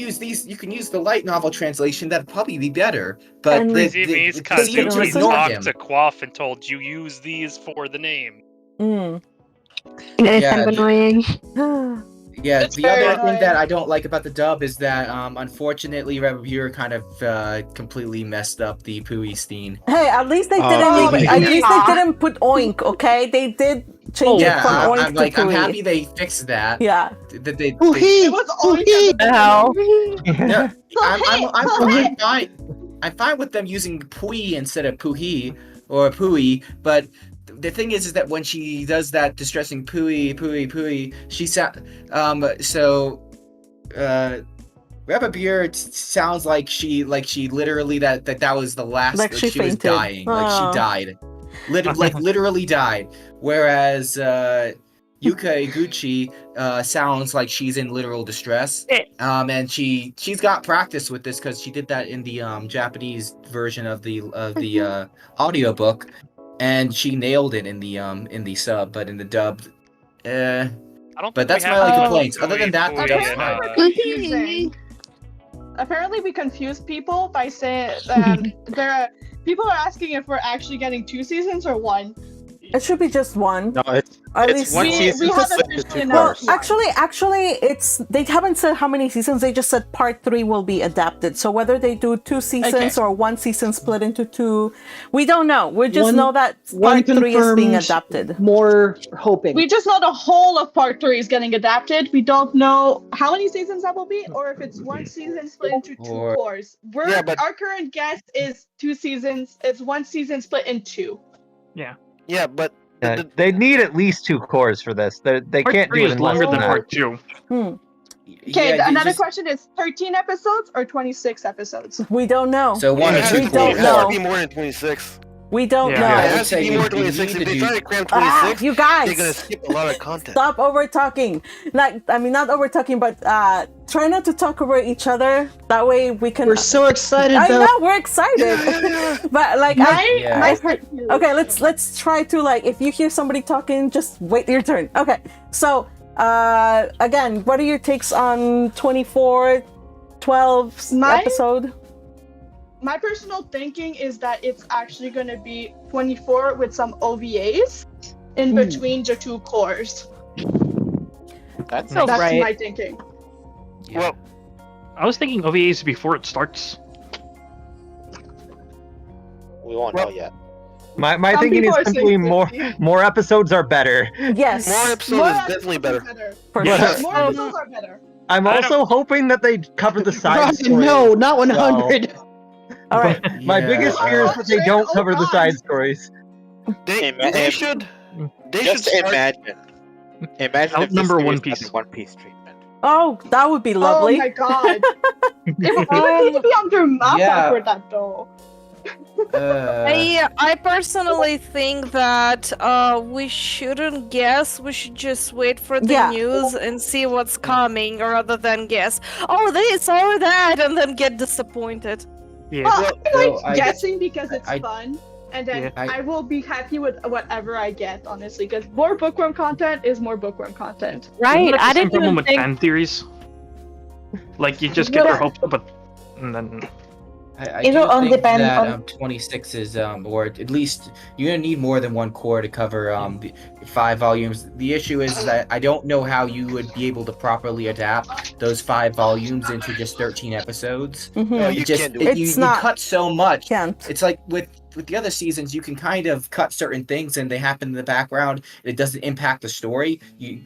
use the light novel translation. That'd probably be better." But And- they He's seem Kazuki to ignore talked him. to Quaff and told you use these for the name. That is Yeah, kind of annoying. Yeah, It's the very other thing annoying. that I don't like about the dub is that, unfortunately, Reviewer kind of completely messed up the Puisteen. Hey, at least they Oh, didn't. yeah. At least they didn't put oink. Okay, they did change it from oink I'm to like, I'm pui. happy they fixed that. Yeah. That they, It was oink. The hell? yeah, So I'm fine. I'm fine with them using pui instead of puhi or pui, but the thing is that when she does that distressing pui, she Rebbe Beard sounds like she literally that was the last, Like she she was fainted. dying, like Oh. she died, literally died. Whereas Yuka Iguchi sounds like she's in literal distress. And she's got practice with this because she did that in the Japanese version of the audiobook, and she nailed it in the sub, but in the dub, I don't. But think that's we my have only a complaints. Other than that, Pui that's and, fine. Apparently we're confusing. Apparently we confuse people by saying people are asking if we're actually getting 2 seasons or 1. It should be just one. No, it's At it's least one we season haven't split into officially two announced parts. one. Actually, they haven't said how many seasons. They just said part 3 will be adapted. So whether they do 2 seasons or 1 season split into 2, we don't know. We just know that part 3 is being confirmed, adapted. More hoping. We just know the whole of part 3 is getting adapted. We don't know how many seasons that will be, or if it's 1 season split into 2 cores. Our current guess is 2 seasons. It's 1 season split in 2. Yeah, but Yeah, they need at least 2 cores for this. They Part can't 3 do is it in less longer than than that. part 2. Okay, another question is 13 episodes or 26 episodes? We don't know. So one or two we don't It has to be know. more than 26. We don't know. It I would has to say be you more than need 26. to If they do- try to cram 26, You guys! they're gonna skip a lot of content. Stop over talking. Not over talking, but try not to talk over each other. That way we can. We're so excited. I though. know we're excited, but like I've heard. Okay, let's try to if you hear somebody talking, just wait your turn. Okay, so again, what are your takes on 24/12's episode? My personal thinking is that it's actually going to be 24 with some OVAs in between the 2 cores. That's That's right. my thinking. Well, I was thinking OVAs before it starts. We won't know yet. My Some thinking people is are simply saying more episodes are better. Yes. More episodes is definitely better. For Yes. sure. More episodes are better. I'm also hoping that they cover the side Ryan, stories. no, not 100. All right. My biggest fear is that they don't cover the side stories. They should. They Just should start. imagine. Imagine if this Outnumber series One had Piece. the One Piece treatment. Oh, that would be lovely. Oh my god. It would need to be under Mappa Yeah. for that though. I personally think that we shouldn't guess. We should just wait for the news and see what's coming, rather than guess. Oh, this or that, and then get disappointed. Yeah. Well, I like I- guessing because it's I- fun, and then Yeah. I will be happy with whatever I get, honestly. Because more bookworm content is more bookworm content. Right? That's I the same didn't problem even with think. fan theories. Like you just get your hopes up, but and then I It'll do all think depend that on- 26 is or at least you're gonna need more than one core to cover the 5 volumes. The issue is that I don't know how you would be able to properly adapt those 5 volumes into just 13 episodes. No, you Just can't do it, it. you cut so much. Can't. It's like with the other seasons, you can kind of cut certain things and they happen in the background. It doesn't impact the story.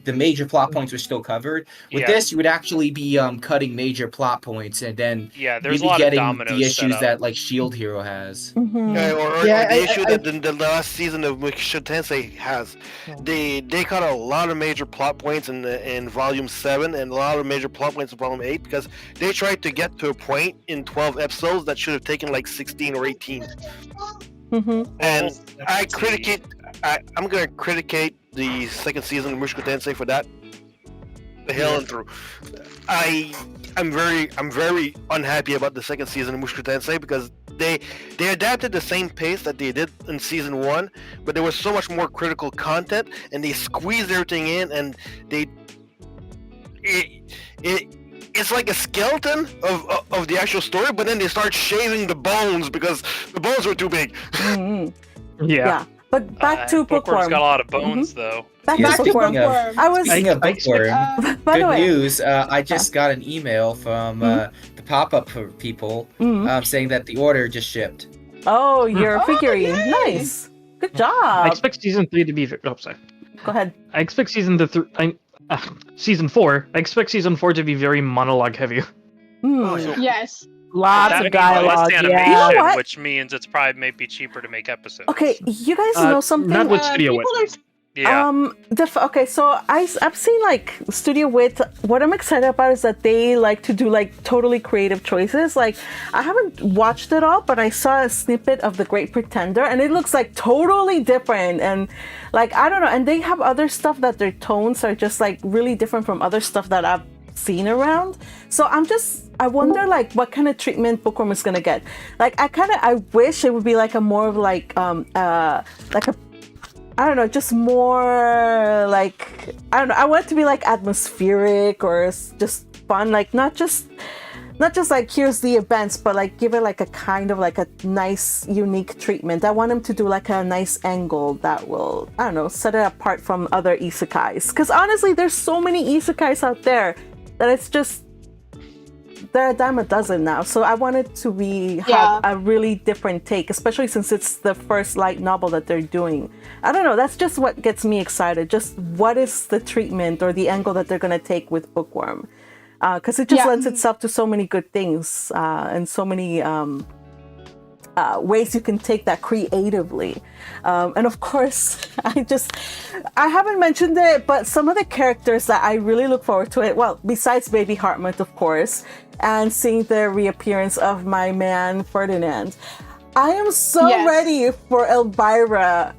The major plot points are still covered. With Yeah. this, you would actually be cutting major plot points, and then Yeah, there's you'd a be lot of getting dominoes the set issues up. that like Shield Hero has. Yeah, or Yeah, the I- issue I- that the last season of Mushoku Tensei has. They cut a lot of major plot points in Volume 7 and a lot of major plot points in Volume 8 because they tried to get to a point in 12 episodes that should have taken like 16 or 18. And I'm gonna criticate the second season of Mushoku Tensei for that. The hell and through. I'm very unhappy about the second season of Mushoku Tensei because they adapted the same pace that they did in season 1, but there was so much more critical content and they squeezed everything in and it's like a skeleton of the actual story, but then they start shaving the bones because the bones were too big. yeah. But back to Bookworm's Bookworm. got a lot of bones though. Back Yeah, to Bookworm. I was. Speaking of Bookworm, By the good way, news. I just got an email from the pop-up people saying that the order just shipped. oh, your figurine. Nice. Good job. I expect season 3 to be. Oh, sorry. Go ahead. I expect season 4. I expect season 4 to be very monologue heavy. Yes. Lots That of means dialogue. less animation, Yeah. You know what? which means it's probably maybe cheaper to make episodes. Okay, you guys know something? Not with Studio WIT. Yeah. Okay, so I've seen like Studio WIT. What I'm excited about is that they like to do like totally creative choices. Like I haven't watched it all, but I saw a snippet of The Great Pretender, and it looks like totally different. And like I don't know, and they have other stuff that their tones are just like really different from other stuff that I've seen around. So I wonder like what kind of treatment Bookworm is gonna get. Like I wish it would be like a more of like a I don't know, just more like, I don't know, I want it to be like atmospheric or just fun, like not just like here's the events, but like give it like a kind of like a nice unique treatment. I want them to do like a nice angle that will, I don't know, set it apart from other isekais. Because honestly, there's so many isekais out there that it's just, they're a dime a dozen now. So I wanted to have a really different take, especially since it's the first light novel that they're doing. I don't know, that's just what gets me excited. Just what is the treatment or the angle that they're going to take with Bookworm? Because it just lends itself to so many good things and so many ways you can take that creatively. And of course, I haven't mentioned it, but some of the characters that I really look forward to it, well, besides Baby Hartmut, of course, and seeing the reappearance of my man Ferdinand, I am so ready for Elvira.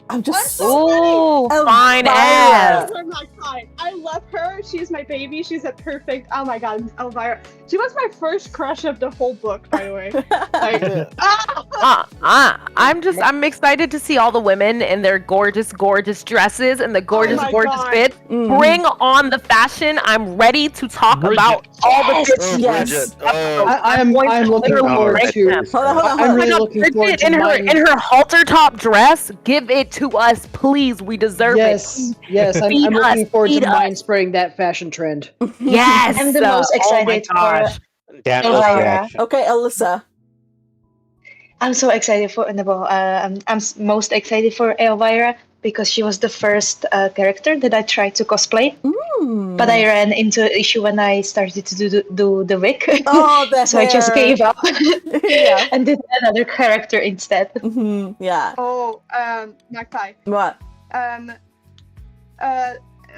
I'm just so ready. Fine Elvira. ass. I love her. She's my baby. She's a perfect. Oh my god, Elvira. She was my first crush of the whole book, by the way. I'm excited to see all the women in their gorgeous dresses and the gorgeous fit. Bring on the fashion. I'm ready to talk about all the fit. Yes. I'm looking forward to. I'm really looking forward to in her halter top dress. Give it to us, please. We deserve it. Yes. I'm looking forward to mind spraying that fashion trend. Yes. I'm the most excited for Damn Elvira. Okay, Alyssa. I'm so excited for Annabelle. I'm most excited for Elvira because she was the first character that I tried to cosplay. But I ran into an issue when I started to do the wig. Oh, the so I just hair. gave up Yeah. and did another character instead. Yeah. Oh, Magpie. What?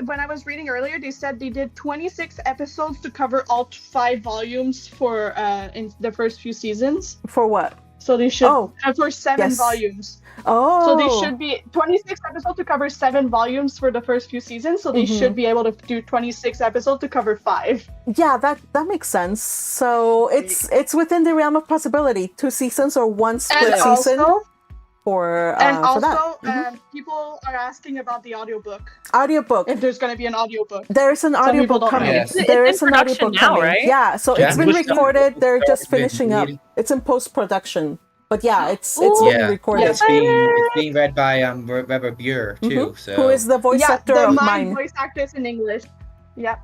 When I was reading earlier, they said they did 26 episodes to cover all 5 volumes for in the first few seasons. For what? So they should for 7 Yes. volumes. Oh. So they should be 26 episodes to cover 7 volumes for the first few seasons. So they should be able to do 26 episodes to cover 5. Yeah, that makes sense. So it's within the realm of possibility. 2 seasons or 1 split season. For that. People are asking about the audiobook. Audiobook. If there's going to be an audiobook. There's an Some people audiobook don't coming. know. Yes. There It's is in an audiobook production now, coming. right? Yeah, so Yeah. it's been recorded. They're just finishing up. Read. It's in post-production. But yeah, it's been recorded. It's being read by Rebecca Buer too. So Who is the voice actor the of Mine mine? voice actress in English. Yep.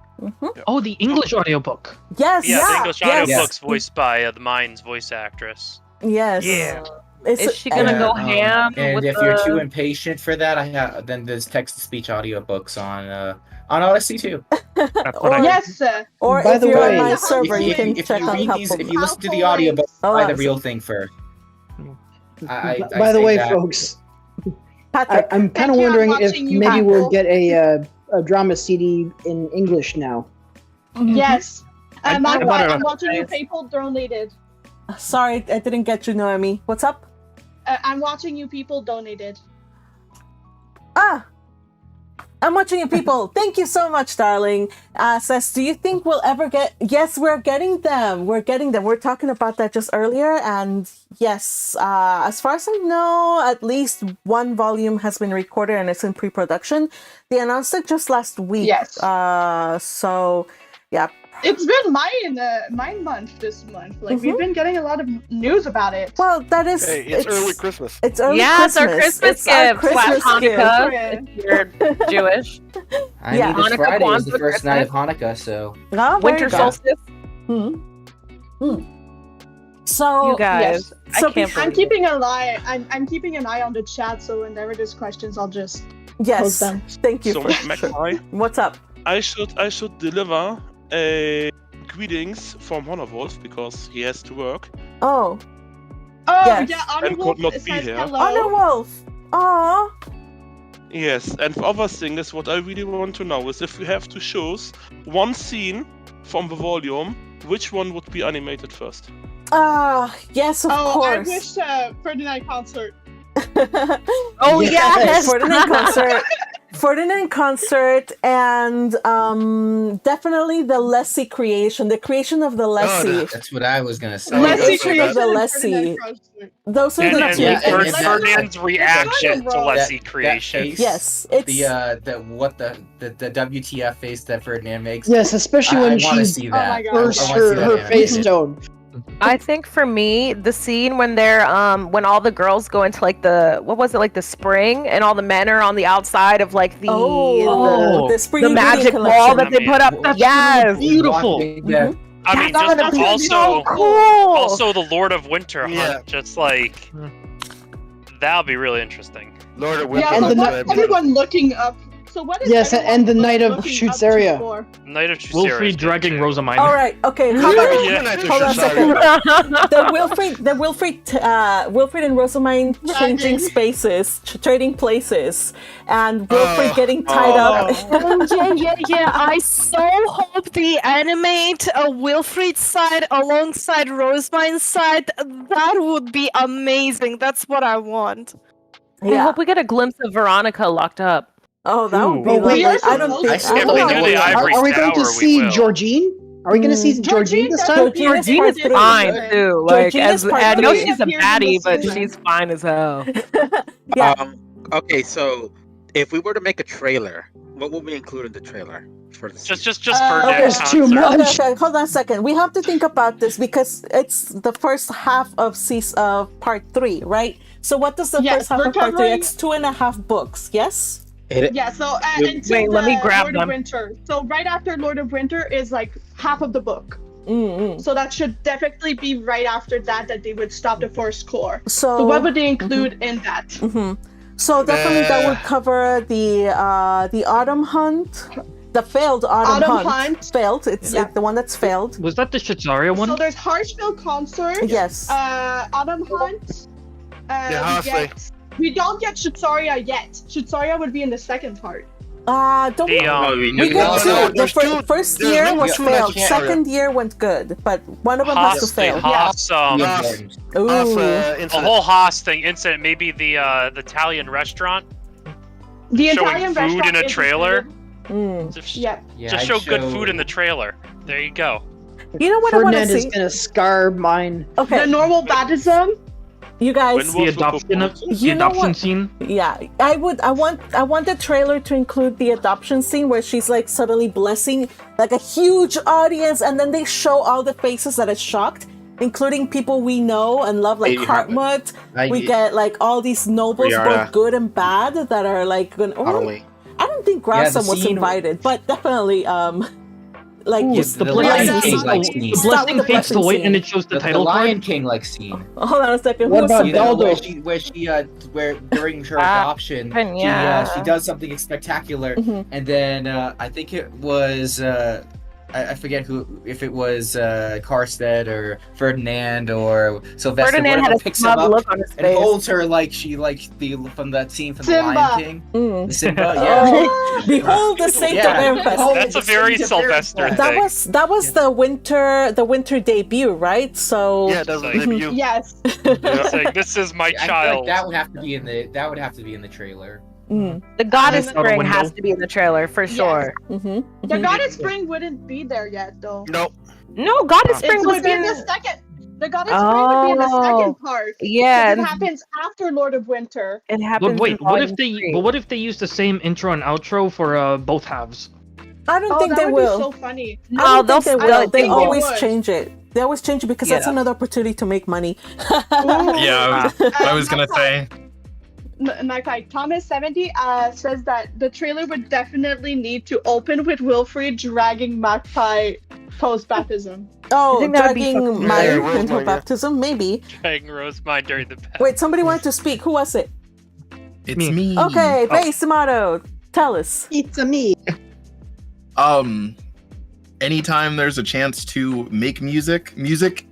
Oh, the English audiobook. Yes. Yeah, the English yes. audiobook's voiced by the Mine's voice actress. Yes. Yeah. Is she gonna go ham? And with if the... you're too impatient for that, then there's text-to-speech audiobooks on Odyssey too. Yes, sir. Or By if the you're way, on my server, you can if check you on read Helpful. if you listen to the audiobook, buy the that's real thing first. I By the say way, that. folks, Patrick. I'm kind of Thank you, I'm wondering if watching you maybe people. we'll get a drama CD in English now. Yes. I Magpie, bought it I'm on watching you Friday. people donated. Sorry, I didn't get you, Noemi. What's up? I'm watching you people donated. I'm watching you people. Thank you so much, darling. Says, do you think we'll ever get... Yes, we're getting them. We're getting them. We're talking about that just earlier. And yes, as far as I know, at least 1 volume has been recorded and it's in pre-production. They announced it just last week. Yes. So, yeah. It's been mine month this month. Like we've been getting a lot of news about it. Well, that is... Hey, it's early Christmas. It's early It's our Christmas. Christmas It's our gift. Christmas Slash Hanukkah, gift. if you're Jewish. I Yeah. mean, this Hanukkah, Friday is the Kwanzaa, first night of Christmas. Hanukkah, so Oh, there Winter you go. solstice. So, You guys, yes. So I can't I'm believe it. keeping an eye. I'm keeping an eye on the chat. So whenever there's questions, I'll just post yes. them. Thank you So, for Magpie, What's up? I should deliver a greetings from Honor because he has to work. Oh, Oh Yes. yeah, Honor And Wolf could not be says here. hello. Honor Wolf. Aw. Yes, and the other thing is what I really want to know is if we have to choose one scene from the volume, which one would be animated first? Yes, of Oh, course. I wish Ferdinand concert. Oh yes. Ferdinand concert. Ferdinand concert and definitely the Lessie creation, the creation of the Lessie. that's what I was gonna say. Lessie Creation of the creation and Lessie. Ferdinand concert. Those are And, the and two. yeah, and things. Ferdinand's reaction to That Lessie That creation. face, Yes, it's the WTF face that Ferdinand makes. Yes, especially I when want to she see Oh that. my God. bursts I wanna see that her face animated. stone. I think for me, the scene when they're when all the girls go into like the spring and all the men are on the outside of like the the spring the reading magic collection. wall that they put up. That's beautiful. Yeah. I mean, That's gonna just be also so cool. also the Lord of Winter hunt, Yeah. just like that'll be really interesting. Lord of Yeah, Winter. so And the what's everyone looking up? So what is Yes, everyone and the Knight of looking Shoots up to area. for? Knight of Truceria. Wilfried dragging Rosamine. All right. Okay. Hold on a second. The Wilfried and Rosamine changing spaces, trading places, and Wilfried getting tied up. Yeah. I so hope they animate a Wilfried side alongside Rosemine's side. That would be amazing. That's what I want. I hope we get a glimpse of Veronica locked up. Oh, that would be Oh, wait, lovely. I don't think. If they do the Ivory Are we going to Tower, we see will. Georgine? Are we going to see Georgine this time? Georgine is part fine three. too. Like Georgine is as part I know three. she's a Appeared in baddie, this but season. she's fine as hell. Yeah. Okay, so if we were to make a trailer, what would we include in the trailer for the Just Okay. Ferdinand's It's too concert. much. Okay, hold on a second. We have to think about this because it's the first half of part 3, right? So what does the Yes, first half we're of part 3? covering- It's 2.5 books, yes? Yeah, so Wait, until let me grab Lord them. of Winter. So right after Lord of Winter is like half of the book. So that should definitely be right after that they would stop the force core. So what would they include in that? So definitely that would cover the autumn hunt, the failed autumn hunt. Failed. It's the one that's failed. Was that the Shitzaria one? So there's Harshville Concert. Yes. Autumn Hunt. We don't get Shitzaria yet. Shitzaria would be in the second part. Don't we get two. The first year was failed. Second year went good, but one of them has to fail. The whole Haas thing incident. Maybe the Italian restaurant. The showing Italian food restaurant in a is trailer. Yep. Show good food in the trailer. There you go. You know what I want to Ferdinand see? is gonna scar mine. Okay. The normal baptism. You guys, The adoption scene. Yeah, I want the trailer to include the adoption scene where she's like suddenly blessing like a huge audience, and then they show all the faces that are shocked, including people we know and love, like Hartmut. We get like all these nobles, both good and bad, that are like going. I don't think Grassam was invited, but definitely like Just the Lion King like scene. The blessing fades away and it shows the title card. Lion King like scene. Hold on a second. What about Daldo? Where during her adoption, she does something spectacular, and then I think it was I forget if it was Karstead or Ferdinand or Sylvester. Ferdinand had a picks him up look on his and face. holds her like from that scene from Simba. the Lion King. The Simba, Behold the Saint of Everfest. That's a very Sylvester thing. That was the winter debut, right? So yeah, that's the debut. Yes. Saying, this is my I feel child. like that would have to be in the trailer. The Goddess Spring has to be in the trailer for sure. The Goddess Spring wouldn't be there yet, though. Nope. No, Goddess Spring would was be in the second. The Goddess Spring would be in the second part. Yeah, It happens after Lord of Winter. It happens. But wait, what if they use the same intro and outro for both halves? I don't think that they would will. Be so funny. I don't think they will. They always would. change it. They always change it because that's another opportunity to make money. Yeah, I was gonna say. Magpie Thomas 70 says that the trailer would definitely need to open with Wilfried dragging Magpie post baptism. Oh, dragging Maya in her baptism, maybe. Dragging Rosemine during the baptism. Wait, somebody wanted to speak. Who was it? It's me. Okay, Base Amato, tell us. It's me. Anytime there's a chance to make music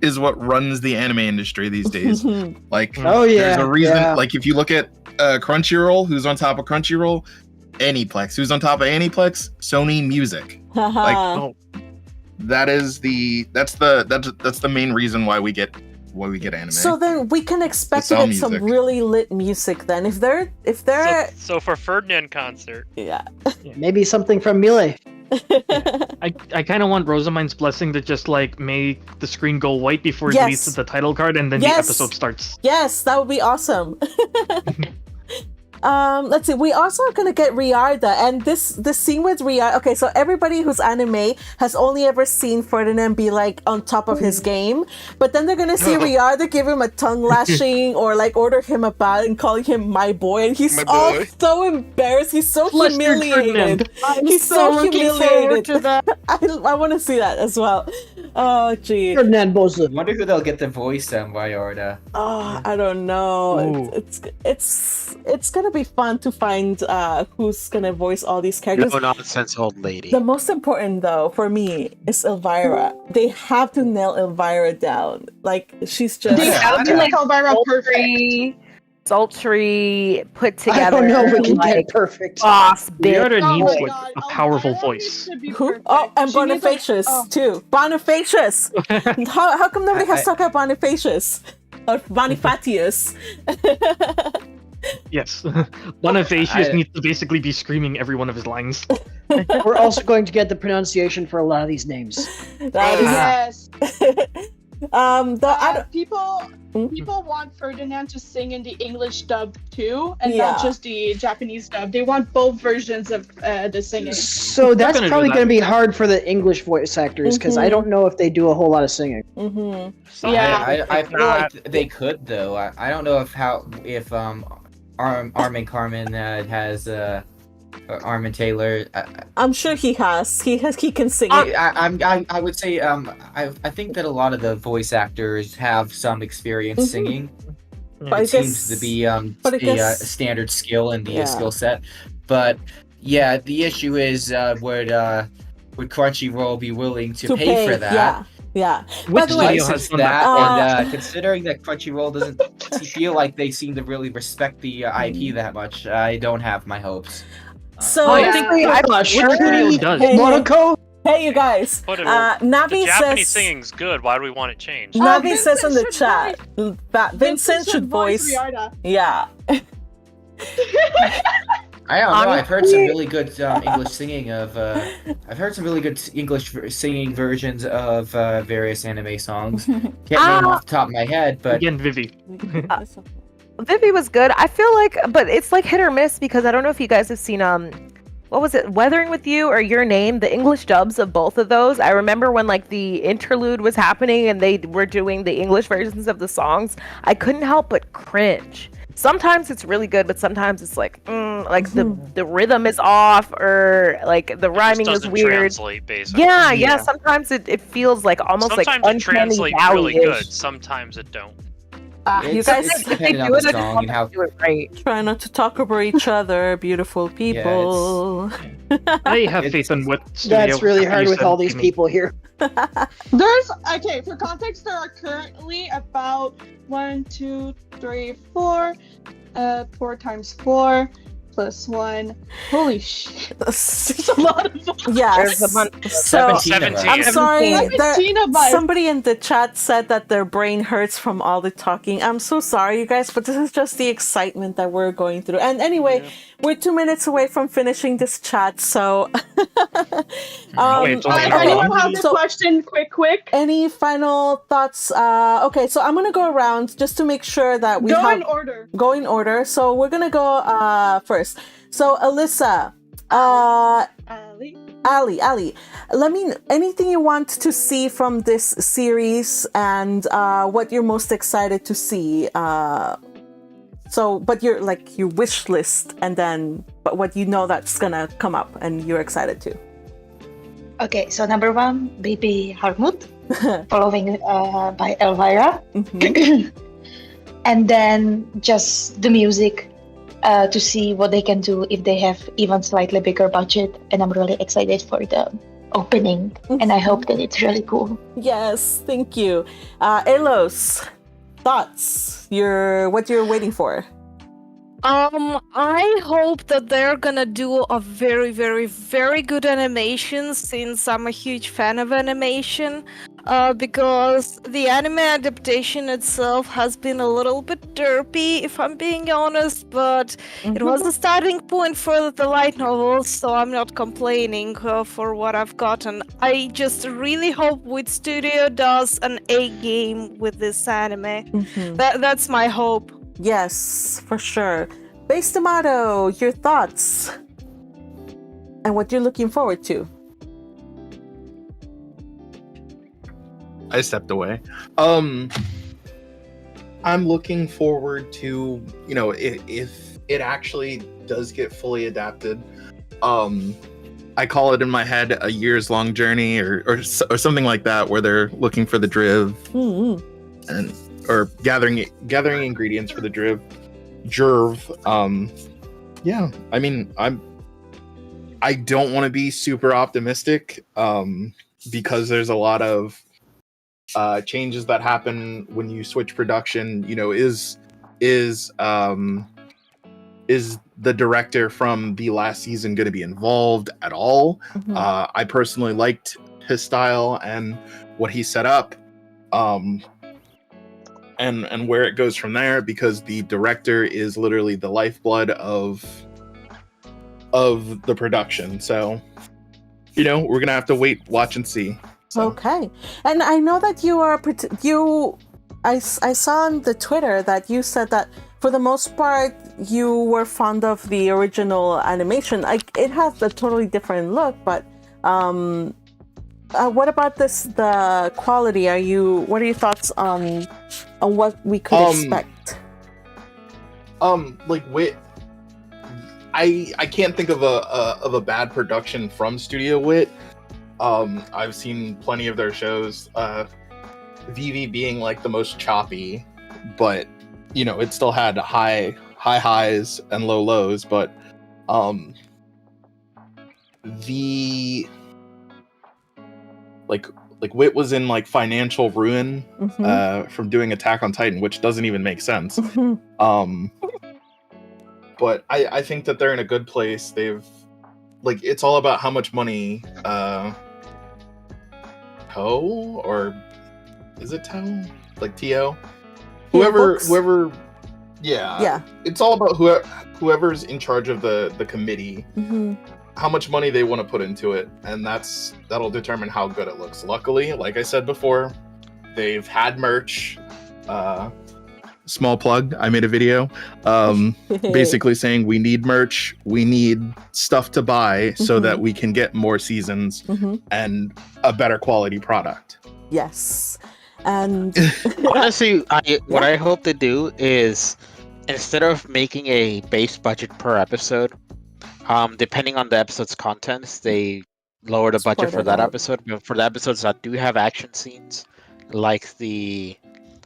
is what runs the anime industry these days. Like, there's a reason. Like, if you look at Crunchyroll, who's on top of Crunchyroll? Aniplex. Who's on top of Aniplex? Sony Music. Like, that's the main reason why we get anime. So then we can expect to get some really lit music then. If they're so for Ferdinand concert. Yeah. Maybe something from Melee. I kind of want Rosamine's blessing to just like make the screen go white before it leads to the title card and then the episode starts. Yes, that would be awesome. Let's see. We also are gonna get Riarda, and this scene with Riarda. Okay, so everybody who's anime has only ever seen Ferdinand be like on top of his game, but then they're gonna see Riarda give him a tongue lashing or like order him a bath and calling him my boy, and he's all so embarrassed. He's so humiliated. He's so humiliated. To that. I want to see that as well. Oh, gee. Ferdinand Bozo. I wonder who they'll get the voice on Riarda. Oh, I don't know. It's gonna be fun to find who's gonna voice all these characters. No nonsense old lady. The most important though for me is Elvira. They have to nail Elvira down. Like she's just they have to make Elvira perfect. Sultry, put together. I don't know if we can get perfect. Boss bitch. Riarda needs like a powerful voice. Who? Oh, and Bonifacius too. Bonifacius. how come nobody has talked about Bonifacius or Bonifatius? Yes, Bonifacius needs to basically be screaming every one of his lines. We're also going to get the pronunciation for a lot of these names. Yes. People want Ferdinand to sing in the English dub too, and not just the Japanese dub. They want both versions of the singing. So that's probably going to be hard for the English voice actors because I don't know if they do a whole lot of singing. Yeah, I feel like they could though. I don't know if Armin Carmen has Armin Taylor. I'm sure he has. He can sing it. I would say I think that a lot of the voice actors have some experience singing. But it seems to be a standard skill in the skill set. But yeah, the issue is would Crunchyroll be willing to pay for that? Yeah. Which studio has done that? And considering that Crunchyroll doesn't feel like they seem to really respect the IP that much, I don't have my hopes. So I think studio does. Monaco. Hey, you guys. Navi the Japanese says singing's good. Why do we want it changed? Navi says in the chat that Vincent should voice. Rihanna. Yeah. I don't know. I've heard some really good English singing of. I've heard some really good English singing versions of various anime songs. Can't name off the top of my head, but again, Vivi. Vivi was good. I feel like, but it's like hit or miss because I don't know if you guys have seen what was it, Weathering with You or Your Name, the English dubs of both of those. I remember when like the interlude was happening and they were doing the English versions of the songs. I couldn't help but cringe. Sometimes it's really good, but sometimes it's like, the rhythm is off or like the rhyming is weird. Translate, basically. Yeah. Sometimes it feels like almost sometimes like it translates really good. Sometimes it don't. You guys depending on the song and how. Do it right. Try not to talk over each other, beautiful people. I have faith in what That's really hard with all these people here. There's for context, there are currently about 1, 2, 3, 4, 4 times 4 plus 1. Holy shit! There's a lot of them. Yes. So 17. I'm sorry. 17 of us. Somebody in the chat said that their brain hurts from all the talking. I'm so sorry, you guys, but this is just the excitement that we're going through. And anyway, we're 2 minutes away from finishing this chat, so. If anyone has a question, quick. Any final thoughts? Okay, so I'm gonna go around just to make sure that we Go have in order. Go in order. So we're gonna go first. So Alyssa, Ali, anything you want to see from this series and what you're most excited to see? But you're like your wish list, and then but what you know that's gonna come up and you're excited to. Okay, so number 1, Baby Harmut, following by Elvira, and then just the music. To see what they can do if they have even slightly bigger budget, and I'm really excited for the opening, and I hope that it's really cool. Yes, thank you. Elos, thoughts? What you're waiting for? I hope that they're gonna do a very, very, very good animation, since I'm a huge fan of animation. Because the anime adaptation itself has been a little bit derpy, if I'm being honest, but it was the starting point for the light novels, so I'm not complaining for what I've gotten. I just really hope WIT Studio does an A game with this anime. That's my hope. Yes, for sure. Base Tomato, your thoughts and what you're looking forward to. I stepped away. I'm looking forward to, if it actually does get fully adapted. I call it in my head a years long journey or something like that, where they're looking for the driv or gathering ingredients for the driv. Yeah, I mean, I don't want to be super optimistic because there's a lot of changes that happen when you switch production. Is the director from the last season going to be involved at all? I personally liked his style and what he set up, and where it goes from there, because the director is literally the lifeblood of the production. So, we're gonna have to wait, watch, and see. So. Okay, and I know that I saw on the Twitter that you said that for the most part you were fond of the original animation. It has a totally different look, but what about the quality? What are your thoughts on what we could expect? Like WIT, I can't think of a bad production from Studio WIT. I've seen plenty of their shows. VV being like the most choppy, but you know, it still had high highs and low lows. But the like WIT was in like financial ruin from doing Attack on Titan, which doesn't even make sense. But I think that they're in a good place. They've like, it's all about how much money Toe, or is it Toe? Like T.O.? Whoever yeah. It's all about whoever's in charge of the committee, how much money they want to put into it, and that'll determine how good it looks. Luckily, like I said before, they've had merch. Small plug, I made a video basically saying we need merch, we need stuff to buy so that we can get more seasons and a better quality product. Yes. And honestly, what I hope to do is, instead of making a base budget per episode, depending on the episode's contents, they lower the budget for that episode. But for the episodes that do have action scenes, like the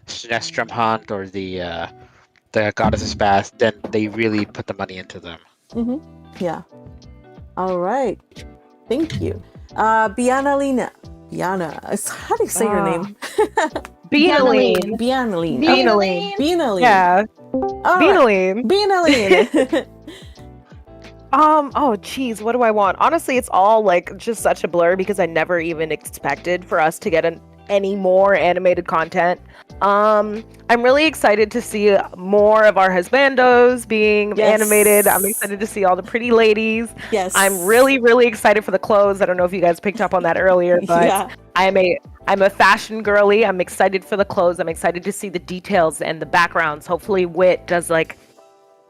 Sinestrom Hunt or the Goddess's Bath, then they really put the money into them. Yeah. All right. Thank you. Biana, how do you say your name? Beanaline. Beanaline. Yeah. Beanaline. Beanaline. Oh geez, what do I want? Honestly, it's all like just such a blur because I never even expected for us to get any more animated content. I'm really excited to see more of our husbandos being animated. I'm excited to see all the pretty ladies. Yes. I'm really, really excited for the clothes. I don't know if you guys picked up on that earlier, but I'm a fashion girly. I'm excited for the clothes. I'm excited to see the details and the backgrounds. Hopefully WIT does like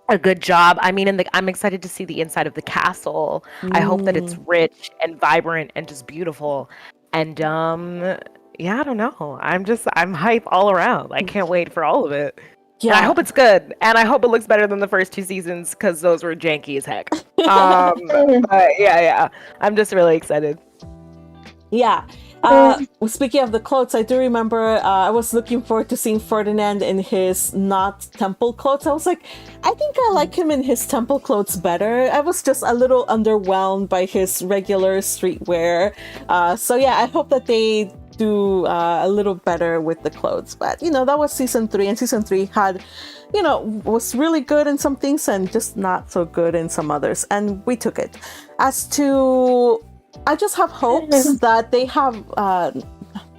a good job. I mean, I'm excited to see the inside of the castle. I hope that it's rich and vibrant and just beautiful. And yeah, I don't know. I'm hype all around. I can't wait for all of it. Yeah, and I hope it's good, and I hope it looks better than the first 2 seasons because those were janky as heck. But yeah, I'm just really excited. Yeah. Speaking of the clothes, I do remember I was looking forward to seeing Ferdinand in his not temple clothes. I was like, I think I like him in his temple clothes better. I was just a little underwhelmed by his regular streetwear. So yeah, I hope that they do a little better with the clothes. But you know, that was season 3, and season 3 had, you know, was really good in some things and just not so good in some others, and we took it. As to, I just have hopes that they have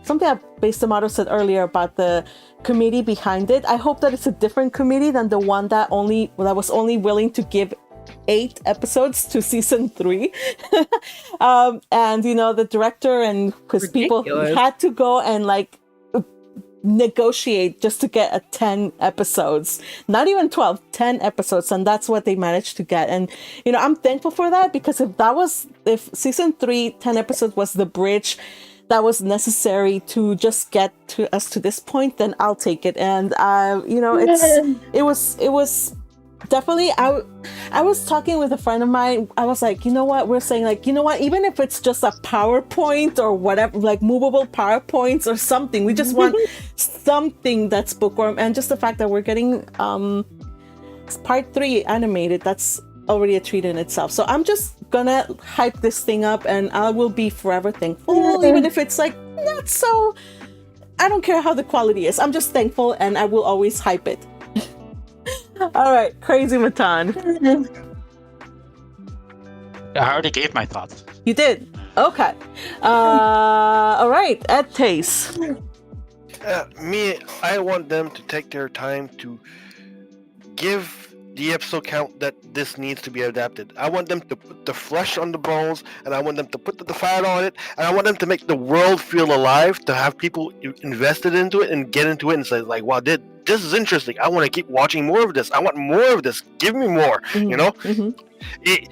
something that Base Tomato said earlier about the committee behind it. I hope that it's a different committee than the one that was only willing to give 8 episodes to season 3. And you know, the director and his people had to go and like negotiate just to get a 10 episodes, not even 12, 10 episodes, and that's what they managed to get. And you know, I'm thankful for that, because if season 3 10 episodes was the bridge that was necessary to just get to us to this point, then I'll take it. And you know, it was definitely, I was talking with a friend of mine. I was like, you know what, we're saying like, you know what, even if it's just a PowerPoint or whatever, like movable PowerPoints or something, we just want something that's bookworm. And just the fact that we're getting part 3 animated, that's already a treat in itself. So I'm just gonna hype this thing up, and I will be forever thankful, even if it's like not so, I don't care how the quality is, I'm just thankful, and I will always hype it. All right, Crazy Matan. I already gave my thoughts. You did? Okay. All right, Ed Taste. I want them to take their time to give the episode count that this needs to be adapted. I want them to put the flesh on the bones, and I want them to put the fat on it, and I want them to make the world feel alive, to have people invested into it and get into it and say like, wow, this is interesting. I want to keep watching more of this. I want more of this. Give me more. You know, if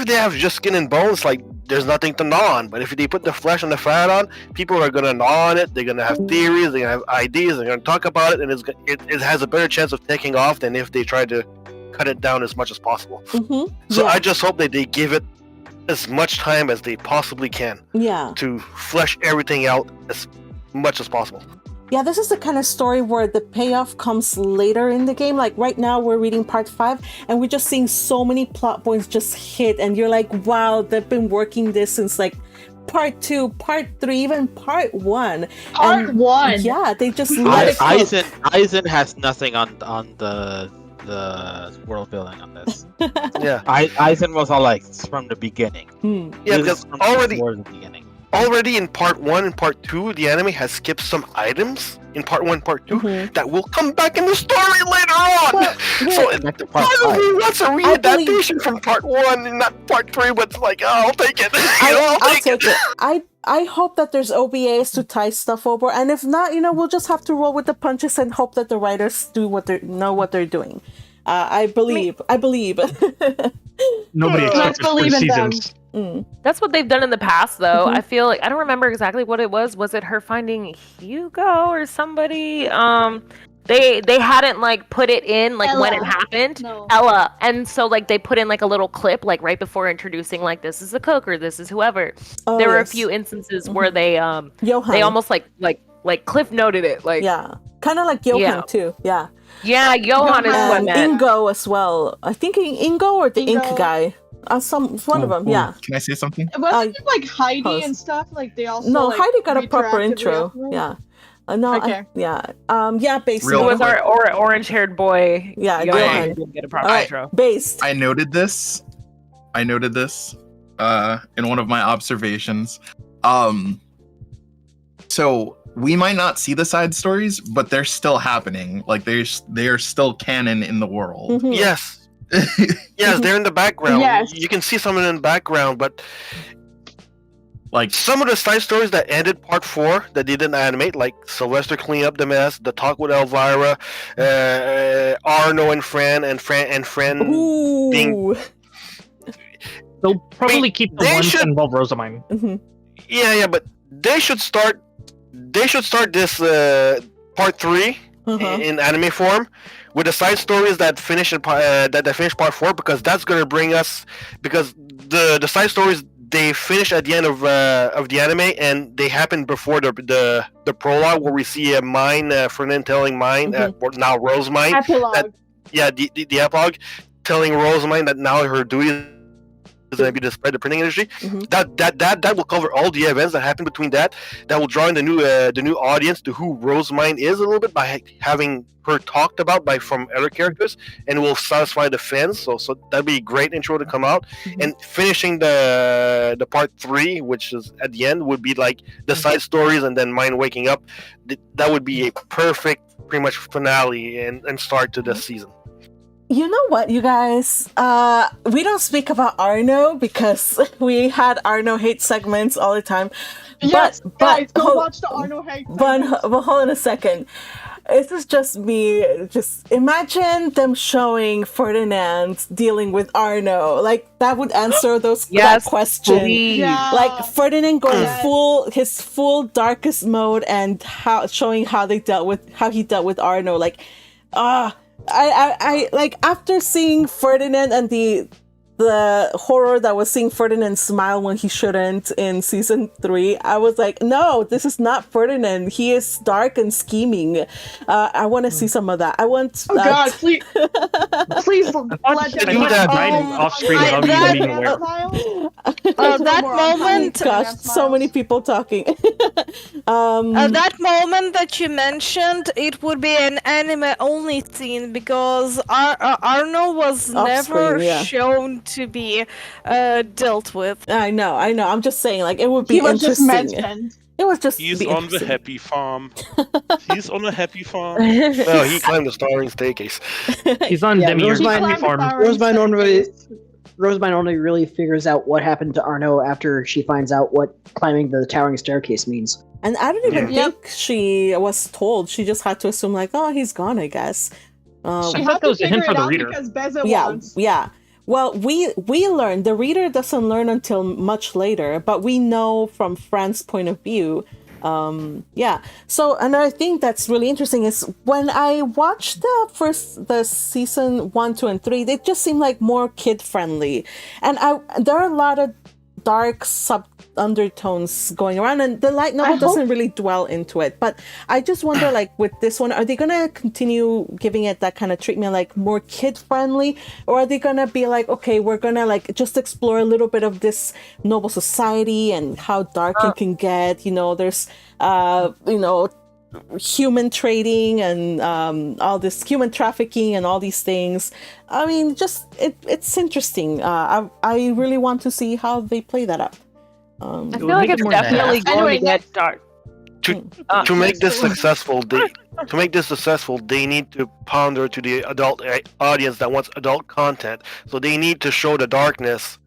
they have just skin and bones, like there's nothing to gnaw on. But if they put the flesh and the fat on, people are gonna gnaw on it. They're gonna have theories. They're gonna have ideas. They're gonna talk about it, and it has a better chance of taking off than if they try to cut it down as much as possible. Mm-hmm. So I just hope that they give it as much time as they possibly can. Yeah. To flesh everything out as much as possible. Yeah, this is the kind of story where the payoff comes later in the game. Like right now we're reading part 5 and we're just seeing so many plot points just hit and you're like, wow, they've been working this since like part 2, part 3, even part 1. Part 1. Yeah, they just let it cook. Eisen has nothing on the world building on this. Yeah. Eisen was all like from the beginning. Yeah, because already the beginning. Already in part 1 and part 2, the anime has skipped some items in part 1 and part 2 that will come back in the story later on. So part of me wants a re-adaptation from part 1 and not part 3, but it's like, oh, I'll take it. I'll take it. I hope that there's OVAs to tie stuff over, and if not, we'll just have to roll with the punches and hope that the writers do know what they're doing. I believe. Nobody expects 3 seasons. That's what they've done in the past, though. I feel like I don't remember exactly what it was. Was it her finding Hugo or somebody? They hadn't like put it in like when it happened. No. Ella, and so like they put in like a little clip like right before introducing like this is a cook or this is whoever. There were a few instances where they almost like Cliff noted it like kind of like Johan too. Yeah, Johan is what I meant. Ingo as well. I think Ingo or the Ink guy. One of them, yeah. Can I say something? Wasn't it like Heidi and stuff? Like they also no, like, Heidi got a proper retroactively intro. afterwards? Yeah. No, Okay. basically. It was our orange-haired boy. Yeah, Johan didn't get a proper intro. Based. I noted this in one of my observations. So we might not see the side stories, but they're still happening. Like they are still canon in the world. Mm-hmm. Yes. Yes, they're in the background. Yes. You can see some of them in the background, but like some of the side stories that ended part 4 that they didn't animate, like Sylvester cleaning up the mess, the talk with Elvira, Arno and Fran being. They'll probably keep the ones that involve Rosamine. Mm-hmm. Yeah, but they should start. They should start this part 3 in anime form with the side stories that finish part 4, because that's gonna bring us, because the side stories they finish at the end of the anime and they happen before the prologue where we see a Mine Ferdinand telling Mine now Rosamine the epilogue telling Rosamine that now her duty is going to be to spread the printing industry. That will cover all the events that happen between that will draw in the new audience to who Rosamine is a little bit by having her talked about from other characters, and will satisfy the fans. So that'd be a great intro to come out. And finishing the part 3, which is at the end, would be like the side stories and then Mine waking up. That would be a perfect pretty much finale and start to the season. You know what, you guys? We don't speak about Arno because we had Arno hate segments all the time. Yes, but guys, go watch the Arno hate segments. But hold on a second. This is just me. Just imagine them showing Ferdinand dealing with Arno. Like that would answer that question. Yeah. Like Ferdinand going his full darkest mode and showing how he dealt with Arno. Like, I like after seeing Ferdinand and the horror that was seeing Ferdinand smile when he shouldn't in season 3, I was like, no, this is not Ferdinand. He is dark and scheming. I want to see some of that. I want. Oh God, please, please let them do that off screen without me being aware. That moment. Gosh, so many people talking. That moment that you mentioned, it would be an anime only scene because Arno was never shown to be dealt with. I know. I'm just saying, like, it would be interesting. It was just. He's on the happy farm. He's on a happy farm. No, he climbed the starring staircase. He's on Demiurge's happy farm. Rosamine only really figures out what happened to Arno after she finds out what climbing the towering staircase means. And I don't even think she was told. She just had to assume, like, oh, he's gone, I guess. She had to figure it out because Beza wants. Yeah. Well, we learn. The reader doesn't learn until much later, but we know from Fran's point of view Yeah. So another thing that's really interesting is when I watched the season 1, 2, and 3, they just seem like more kid friendly, and there are a lot of dark undertones going around, and the light novel doesn't really dwell into it. But I just wonder, like with this one, are they gonna continue giving it that kind of treatment, like more kid friendly, or are they gonna be like, okay, we're gonna like just explore a little bit of this noble society and how dark it can get? You know, there's human trading and all this human trafficking and all these things. I mean, just it's interesting. I really want to see how they play that up. I feel like it's definitely going to get dark. To make this successful, they need to ponder to the adult audience that wants adult content. So they need to show the darkness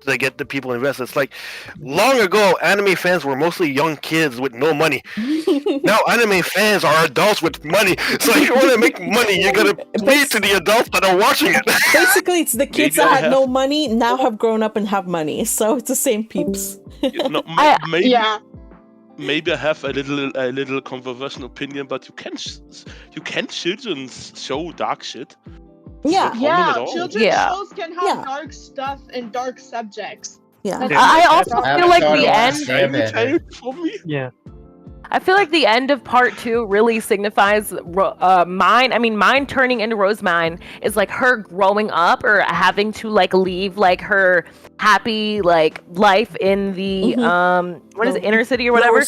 to get the people invested. It's like long ago, anime fans were mostly young kids with no money. Now anime fans are adults with money. So if you want to make money, you gotta pay to the adults that are watching it. Basically, it's the kids that had no money now have grown up and have money. So it's the same peeps. Maybe I have a little controversial opinion, but you can children's show dark shit. Yeah, children's shows can have dark stuff and dark subjects. Yeah, I also feel like the end. Yeah. I feel like the end of part 2 really signifies mine turning into Rosemine is like her growing up or having to like leave like her happy like life in the what is it, inner city or whatever,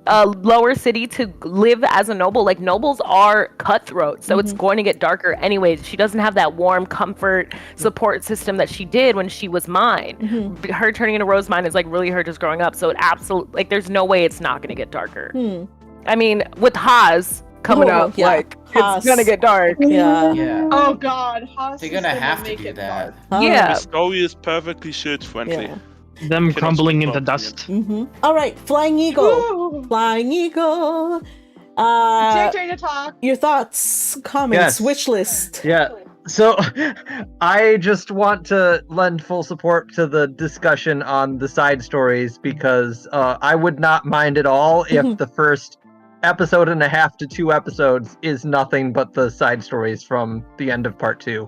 lower city to live as a noble. Like nobles are cutthroat, so it's going to get darker anyways. She doesn't have that warm comfort support system that she did when she was mine. Her turning into Rosemine is like really her just growing up, so it absolutely like there's no way it's not going to get darker. I mean, with Haas coming up, like Haas. It's gonna get dark. Yeah. Oh God, Haas. They're gonna have to do that. The story is perfectly shit friendly. Yeah. Them crumbling into dust. All right, Flying Eagle. Flying Eagle. It's your turn to talk. Your thoughts, comments, Yes. wish list. Yeah. So I just want to lend full support to the discussion on the side stories because I would not mind at all if the first episode and a half to 2 episodes is nothing but the side stories from the end of part 2.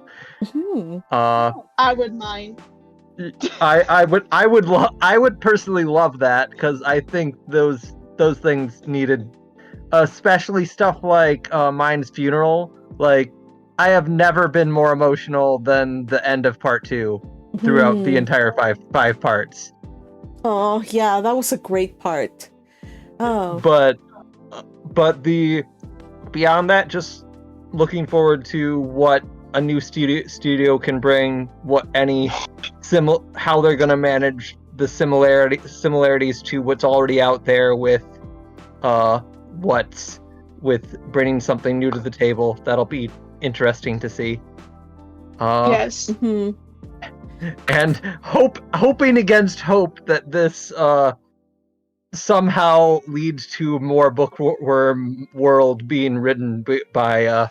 I would mind. I would personally love that because I think those things needed, especially stuff like Mine's funeral. Like I have never been more emotional than the end of part 2 throughout the entire five parts. Oh yeah, that was a great part. Oh, but the beyond that, just looking forward to what a new studio can bring, what any how they're gonna manage the similarities to what's already out there with bringing something new to the table. That'll be interesting to see. Yes. And hoping against hope that this somehow leads to more Bookworm World being written by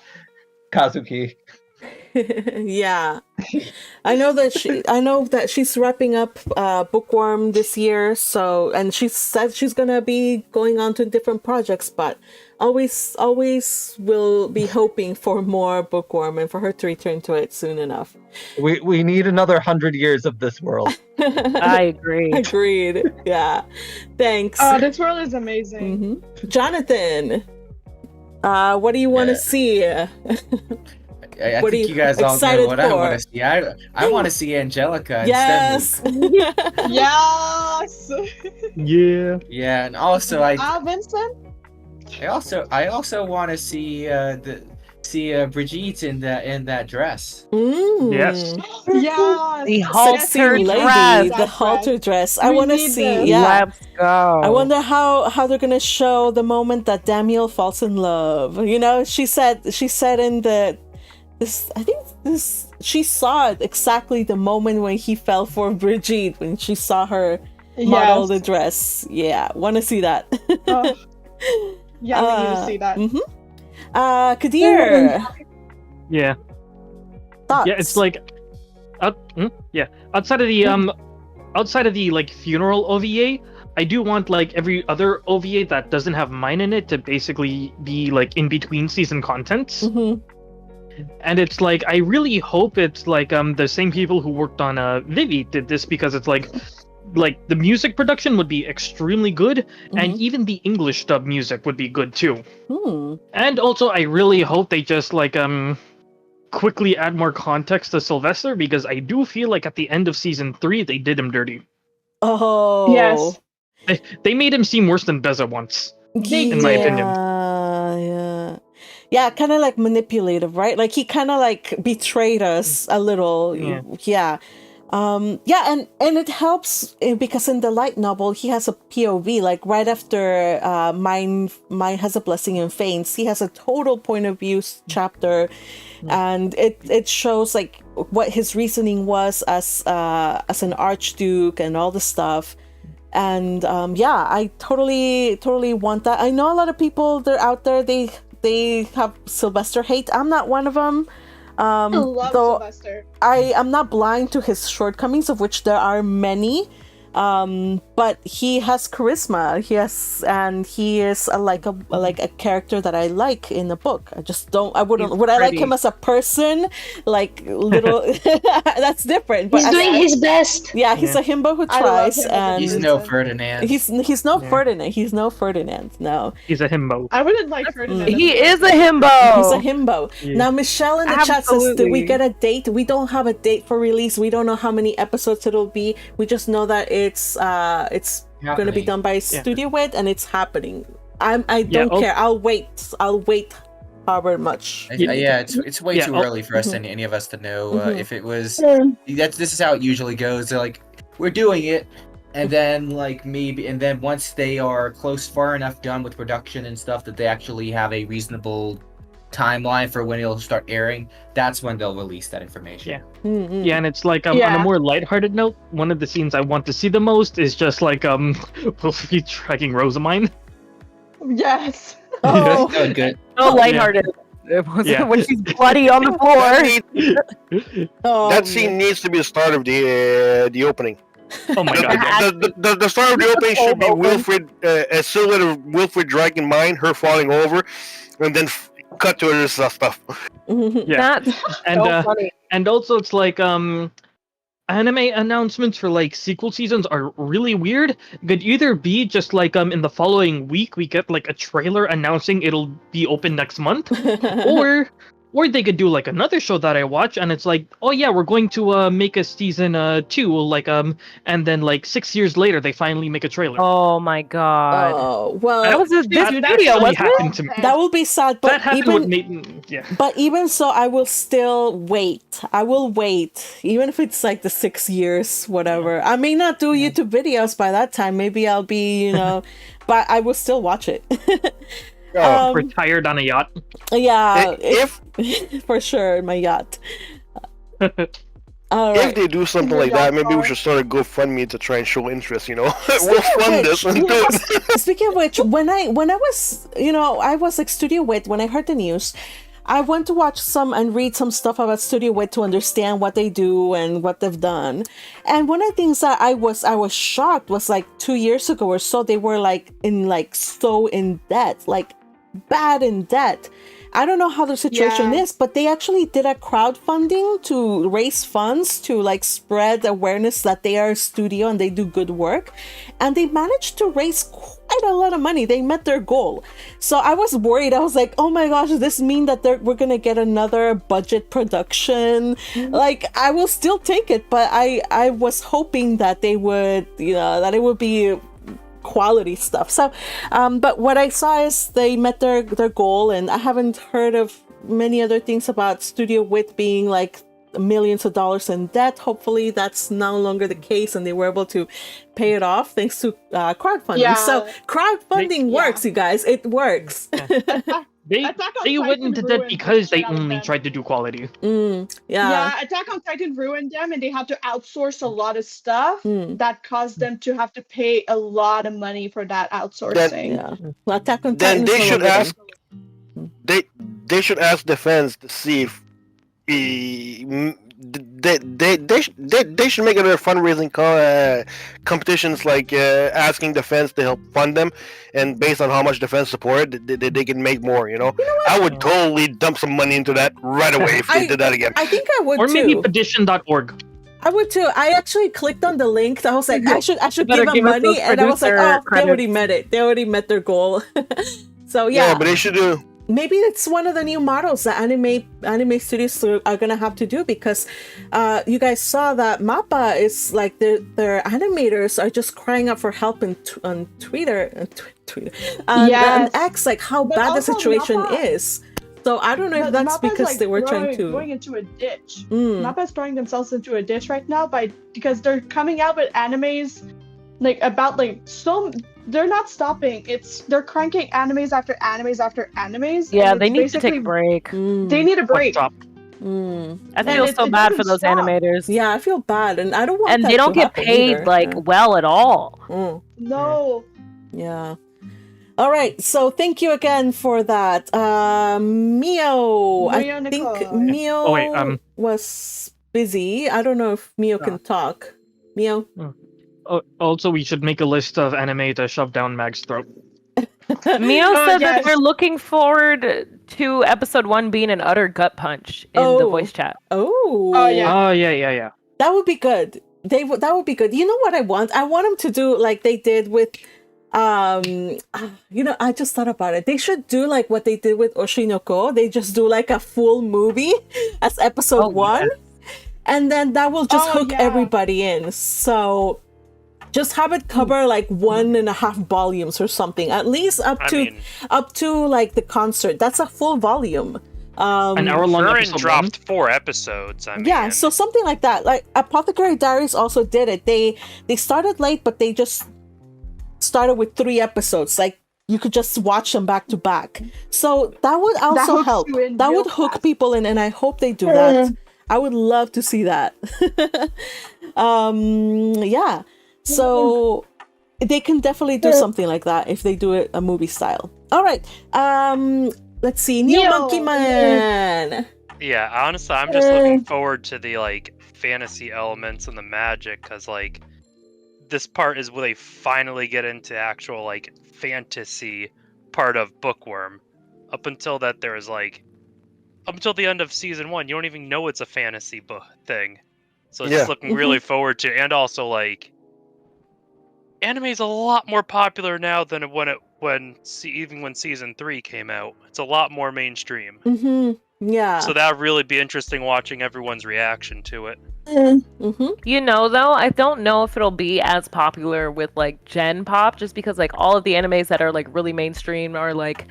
Kazuki. Yeah, I know that she's wrapping up Bookworm this year. So, and she said she's gonna be going on to different projects, but always will be hoping for more Bookworm and for her to return to it soon enough. We need another 100 years of this world. I agree. Agreed. Yeah. Thanks. Oh, this world is amazing. Jonathan, what do you want to see? I think you guys all know what I want to see. I want to see Angelica yes. instead. Yes. Yeah. Yeah, and also Vincent. I also want to see Brigitte in that dress. Yes. Yes. The halter lady, the halter dress. I want to see. this. Yeah. Let's go. I wonder how they're gonna show the moment that Daniel falls in love. You know, she said in she saw it exactly the moment when he fell for Brigitte, when she saw her model the dress. Yeah, want to see that. Yeah, we need to see that. Kadir. Yeah. Thoughts? Yeah, it's like, outside of the like funeral OVA, I do want like every other OVA that doesn't have mine in it to basically be like in between season contents. Mm-hmm. And it's like I really hope it's like the same people who worked on Vivi did this, because it's like the music production would be extremely good, and even the English dub music would be good too. And also I really hope they just like quickly add more context to Sylvester, because I do feel like at the end of season 3 they did him dirty. Oh Yes. They made him seem worse than Beza once, in my opinion. Yeah, kind of like manipulative, right? Like he kind of like betrayed us a little. Yeah. And it helps because in the light novel he has a POV, like right after mine has a blessing and faints, he has a total point of view chapter, and it shows like what his reasoning was as an archduke and all the stuff. And I totally want that. I know a lot of people, they're out there, they have Sylvester hate. I'm not one of them. I love Sylvester. I am not blind to his shortcomings, of which there are many. But he has charisma. He is like a character that I like in the book. I just don't. I wouldn't. Would I like him as a person? Like little. That's different. But He's doing his best. Yeah, he's a himbo who tries, and he's no Ferdinand. He's no Ferdinand. He's no Ferdinand. No, he's a himbo. I wouldn't like Ferdinand. He is a himbo. He's a himbo. Yeah. Now, Michelle in the chat says, "Did we get a date?" We don't have a date for release. We don't know how many episodes it'll be. We just know that it's going to be done by Studio WIT, and it's happening. I don't care. I'll wait however much. It's way too early for us any of us to know if it was. This is how it usually goes. They're like, we're doing it, and then once they are far enough done with production and stuff that they actually have a reasonable timeline for when it'll start airing, that's when they'll release that information. Yeah, and it's like on a more lighthearted note, one of the scenes I want to see the most is just like Wolfie dragging Rosamine. Yes. Oh, good. So lighthearted. When she's bloody on the floor. That scene needs to be the start of the opening. Oh my god! The start of the opening should be Wilfred, a silhouette of Wilfred dragging mine, her falling over, and then cut to other stuff. Yeah, and so funny. And also it's like anime announcements for like sequel seasons are really weird. It could either be just like in the following week we get like a trailer announcing it'll be open next month, or they could do like another show that I watch and it's like, oh yeah, we're going to make a season 2, like and then like 6 years later they finally make a trailer. Oh my god. Oh well, that was this video, wasn't happened to me. That will be sad, but that happened with Nathan. Yeah. But even so, I will still wait. I will wait, even if it's like the 6 years, whatever. I may not do YouTube videos by that time. Maybe I'll be, but I will still watch it. Retired on a yacht. Yeah, if for sure, my yacht. If they do something like that, maybe we should start a GoFundMe to try and show interest. We'll fund this and do it. Speaking of which, when I was, I was like Studio WIT. When I heard the news, I went to watch some and read some stuff about Studio WIT to understand what they do and what they've done. And one of the things that I was shocked was like 2 years ago or so, they were so in debt, like bad in debt. I don't know how the situation is, but they actually did a crowdfunding to raise funds to like spread awareness that they are a studio and they do good work. And they managed to raise quite a lot of money. They met their goal. So I was worried. I was like, oh my gosh, does this mean that we're going to get another budget production? Like, I will still take it, but I was hoping that they would, that it would be quality stuff. So but what I saw is they met their goal, and I haven't heard of many other things about Studio WIT being like millions of dollars in debt. Hopefully that's no longer the case and they were able to pay it off thanks to crowdfunding. So crowdfunding works, you guys. It works. They went into debt because they only tried to do quality. Yeah, Attack on Titan ruined them, and they had to outsource a lot of stuff that caused them to have to pay a lot of money for that outsourcing. Attack on Then Titan. they should ask. They should ask the fans to see if they should make other fundraising competitions, like asking defense to help fund them, and based on how much defense support, they can make more. I would totally dump some money into that right away if they did that again. I think I would Or too. maybe petition.org. I would too. I actually clicked on the link. I was like, I should Better give them give us money, those and I was like, producer oh, they already credits. met it. They already met their goal. So yeah, but they should do. Maybe it's one of the new models that anime studios are gonna have to do, because you guys saw that MAPPA is like their animators are just crying out for help on Twitter on X, like how But bad the also situation MAPPA is. So I don't know if But that's Mappa's, because like, they were trying to going into a ditch. Mm. Mappa's throwing themselves into a ditch right now because they're coming out with animes they're not stopping. They're cranking animes after animes after animes. Yeah, and they it's need to take a basically- break. They need a break. I And feel so it bad for doesn't those stop. animators. Yeah, I feel bad, and I don't want. And that they don't to get happen paid either. well at all. No. Yeah. All right. So thank you again for that, Mio. I think Mio was busy. I don't know if Mio can talk. Mio. Also, we should make a list of anime to shove down Mag's throat. Mio said that yes. they're looking forward to episode 1 being an utter gut punch in the voice chat. Oh. yeah. Oh, yeah. That would be good. That would be good. You know what I want? I want them to do like they did with I just thought about it. They should do like what they did with Oshinoko. They just do like a full movie as episode 1. And then that will just hook everybody in. So just have it cover like 1.5 volumes or something. At least up to like the concert. That's a full volume. An hour-long episode dropped 4 episodes. Yeah, so something like that. Like Apothecary Diaries also did it. They started late, but they just started with 3 episodes. Like you could just watch them back to back. So that would also help. That would hook people in, and I hope they do that. I would love to see that. Yeah. So they can definitely do something like that if they do it a movie style. All right. Let's see. Neo Monkey Man. Yeah, honestly, I'm just looking forward to the like fantasy elements and the magic, because like this part is where they finally get into actual like fantasy part of Bookworm. Up until that, there was like up until the end of season 1, you don't even know it's a fantasy book thing. So just looking really forward to, and also like anime is a lot more popular now than when season 3 came out. It's a lot more mainstream. Yeah. So that would really be interesting watching everyone's reaction to it. You know, though, I don't know if it'll be as popular with like Gen Pop, just because like all of the animes that are like really mainstream are like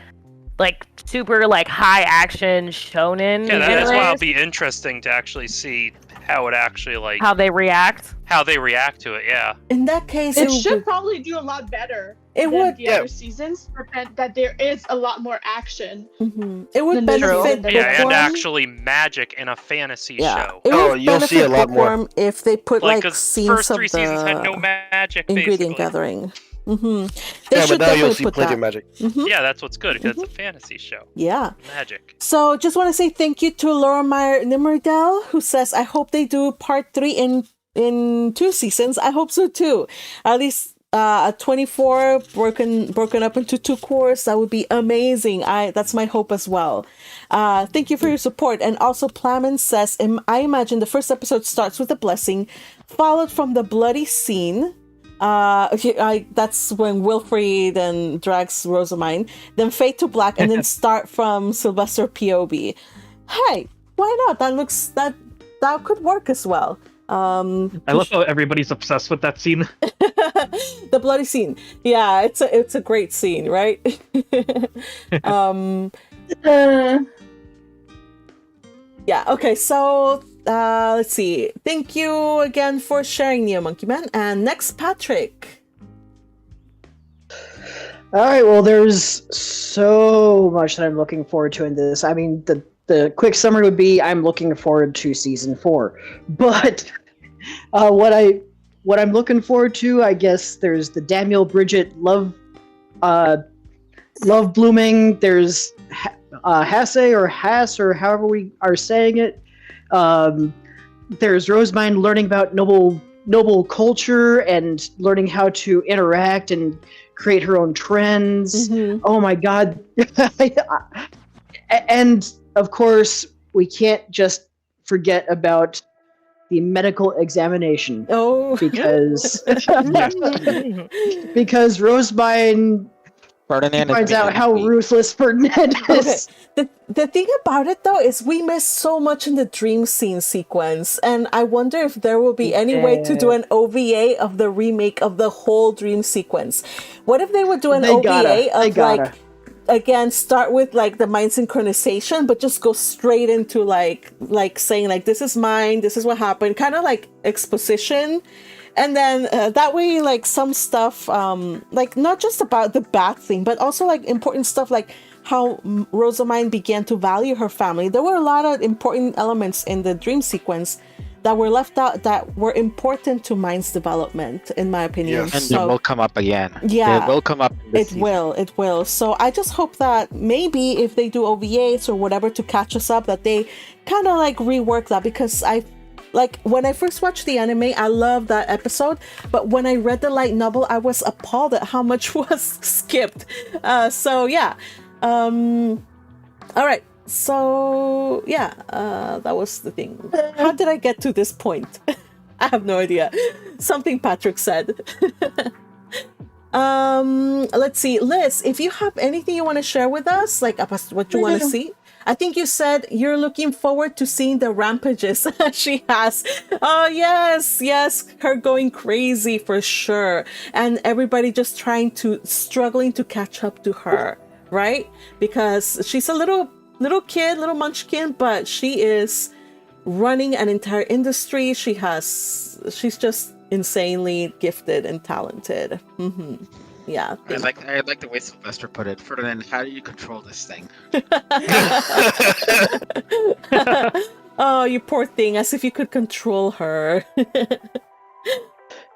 super like high action shonen. Yeah, that's why it'll be interesting to actually see how it actually like how they react to it. Yeah. In that case, it should probably do a lot better. It than would. the other seasons, that there is a lot more action. It would benefit. And actually magic in a fantasy show. It would you'll see a lot more. Bookworm if they put like scenes first of 3 seasons had no the magic. ingredient gathering. They but should now you'll definitely see put plenty that. of magic. Yeah, that's what's good, because it's a fantasy show. Yeah. Magic. So just want to say thank you to Laura Meyer Nimmerdell, who says, I hope they do part 3 in 2 seasons. I hope so too. At least a 24 broken up into 2 cores. That would be amazing. That's my hope as well. Thank you for your support. And also Plamen says, I imagine the first episode starts with a blessing, followed from the bloody scene. That's when Wilfried and drags Rosamine, then fade to black, and then start from Sylvester POV. Hey, why not? That could work as well. I love how everybody's obsessed with that scene. The bloody scene. Yeah, it's a great scene, right? Yeah, okay, so let's see. Thank you again for sharing, Neo Monkey Man. And next, Patrick. All right, well, there's so much that I'm looking forward to in this. I mean, the quick summary would be I'm looking forward to season 4. But what I'm looking forward to, I guess there's the Daniel Bridget love blooming. There's Hase or Hass or however we are saying it. there's Rosemine learning about noble culture and learning how to interact and create her own trends. Oh my god. And of course, we can't just forget about the medical examination. Oh, because because Rosemine finds out how ruthless Ferdinand is. The thing about it though is we missed so much in the dream scene sequence, and I wonder if there will be any way to do an OVA of the remake of the whole dream sequence. What if they would do an OVA of like, again, start with like the mind synchronization, but just go straight into like saying like, this is mine, this is what happened, kind of like exposition. And then that way, like some stuff, like not just about the bad thing, but also like important stuff like how Rosamine began to value her family. There were a lot of important elements in the dream sequence that were left out that were important to Mind's development, in my opinion. And they will come up again. Yeah, they will come up. It will. So I just hope that maybe if they do OVAs or whatever to catch us up, that they kind of like rework that, because like when I first watched the anime, I loved that episode, but when I read the light novel, I was appalled at how much was skipped. So yeah. All right. So yeah, that was the thing. How did I get to this point? I have no idea. Something Patrick said. Let's see, Liz, if you have anything you want to share with us, like about what you want to see. I think you said you're looking forward to seeing the rampages she has. Oh, yes, her going crazy for sure. And everybody just struggling to catch up to her, right? Because she's a little kid, little munchkin, but she is running an entire industry. She's just insanely gifted and talented. Yeah. I like the way Sylvester put it. Ferdinand, how do you control this thing? Oh, you poor thing, as if you could control her.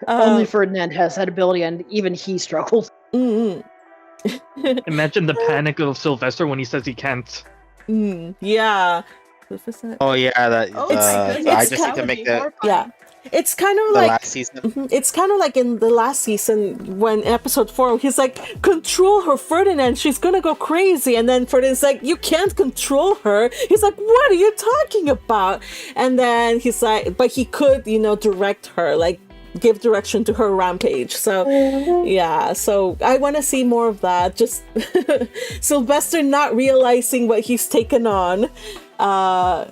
Only Ferdinand has that ability, and even he struggled. Imagine the panic of Sylvester when he says he can't. Yeah. Oh yeah, I just need to make that. Yeah. It's kind of the like last season. It's kind of like in the last season when episode 4, he's like, control her, Ferdinand, she's gonna go crazy. And then Ferdinand's like, you can't control her. He's like, what are you talking about? And then he's like, but he could, direct her, like give direction to her rampage. So yeah, so I want to see more of that. Just Sylvester not realizing what he's taken on.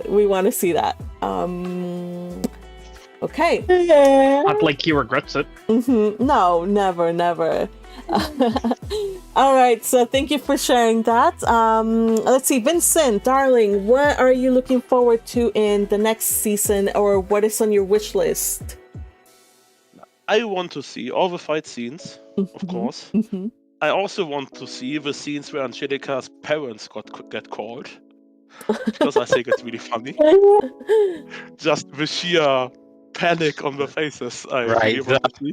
We want to see that. Okay. Not like he regrets it. No, never. All right, so thank you for sharing that. Let's see, Vincent, darling, what are you looking forward to in the next season, or what is on your wish list? I want to see all the fight scenes, of course. I also want to see the scenes where Angelica's parents get called, because I think it's really funny. Just the sheer panic on the faces. Right.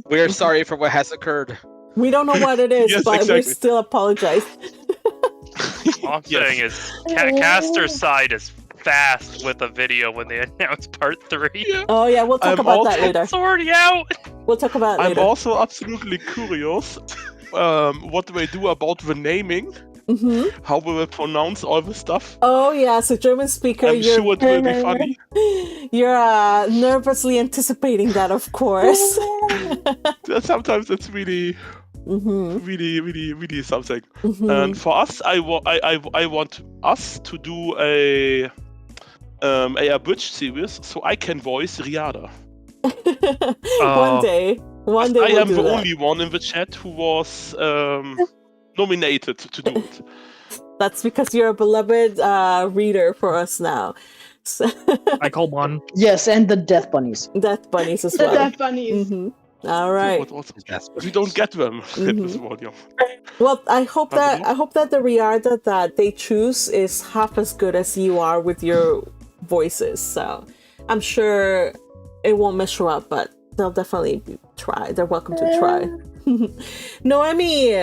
We're sorry for what has occurred. We don't know what it is, Yes, but exactly. we still apologize. All I'm saying is, Caster's side is fast with a video when they announce part 3. Oh yeah, we'll talk about that later. It's already out. We'll talk about it I'm later. also absolutely curious what do they do about the naming? How will they pronounce all the stuff? Oh yeah, so German speaker, I'm sure it will be funny. You're nervously anticipating that, of course. Sometimes it's really something. And for us, I want us to do a bridge series so I can voice Riada. One day I we'll am do the that. only one in the chat who was nominated to do it. That's because you're a beloved reader for us now. So I call one. Yes, and the Death Bunnies. Death Bunnies as The well. Death Bunnies. All right. We don't get them in this volume. Well, I hope that the Riarda that they choose is half as good as you are with your voices. So I'm sure it won't mess you up, but they'll definitely try. They're welcome to try. Noemi,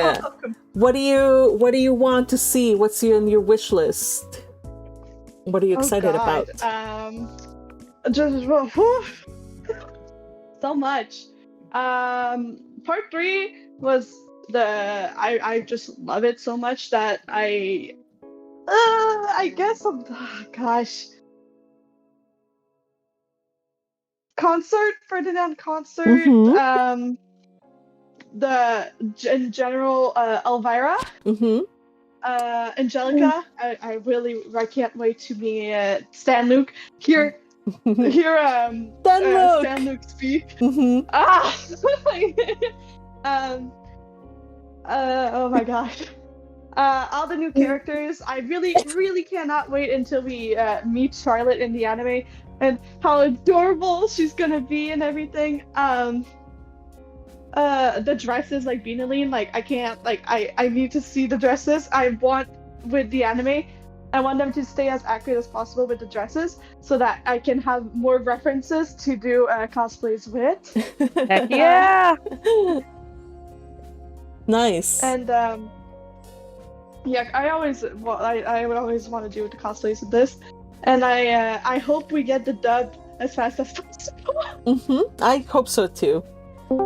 what do you want to see? What's on your wish list? What are you excited about? just so much. Part 3 was I just love it so much that I guess gosh. Ferdinand concert, in general, Elvira, Angelica. I can't wait to meet Stan Luke. Hear Stan Luke speak. Oh my gosh. All the new characters. I really cannot wait until we meet Charlotte in the anime and how adorable she's gonna be and everything. The dresses, like Beanaline, like I can't, like I need to see the dresses. I want with the anime, I want them to stay as accurate as possible with the dresses so that I can have more references to do cosplays with. Heck yeah! Nice. And yeah, I always want to do the cosplays with this, and I hope we get the dub as fast as possible. I hope so too.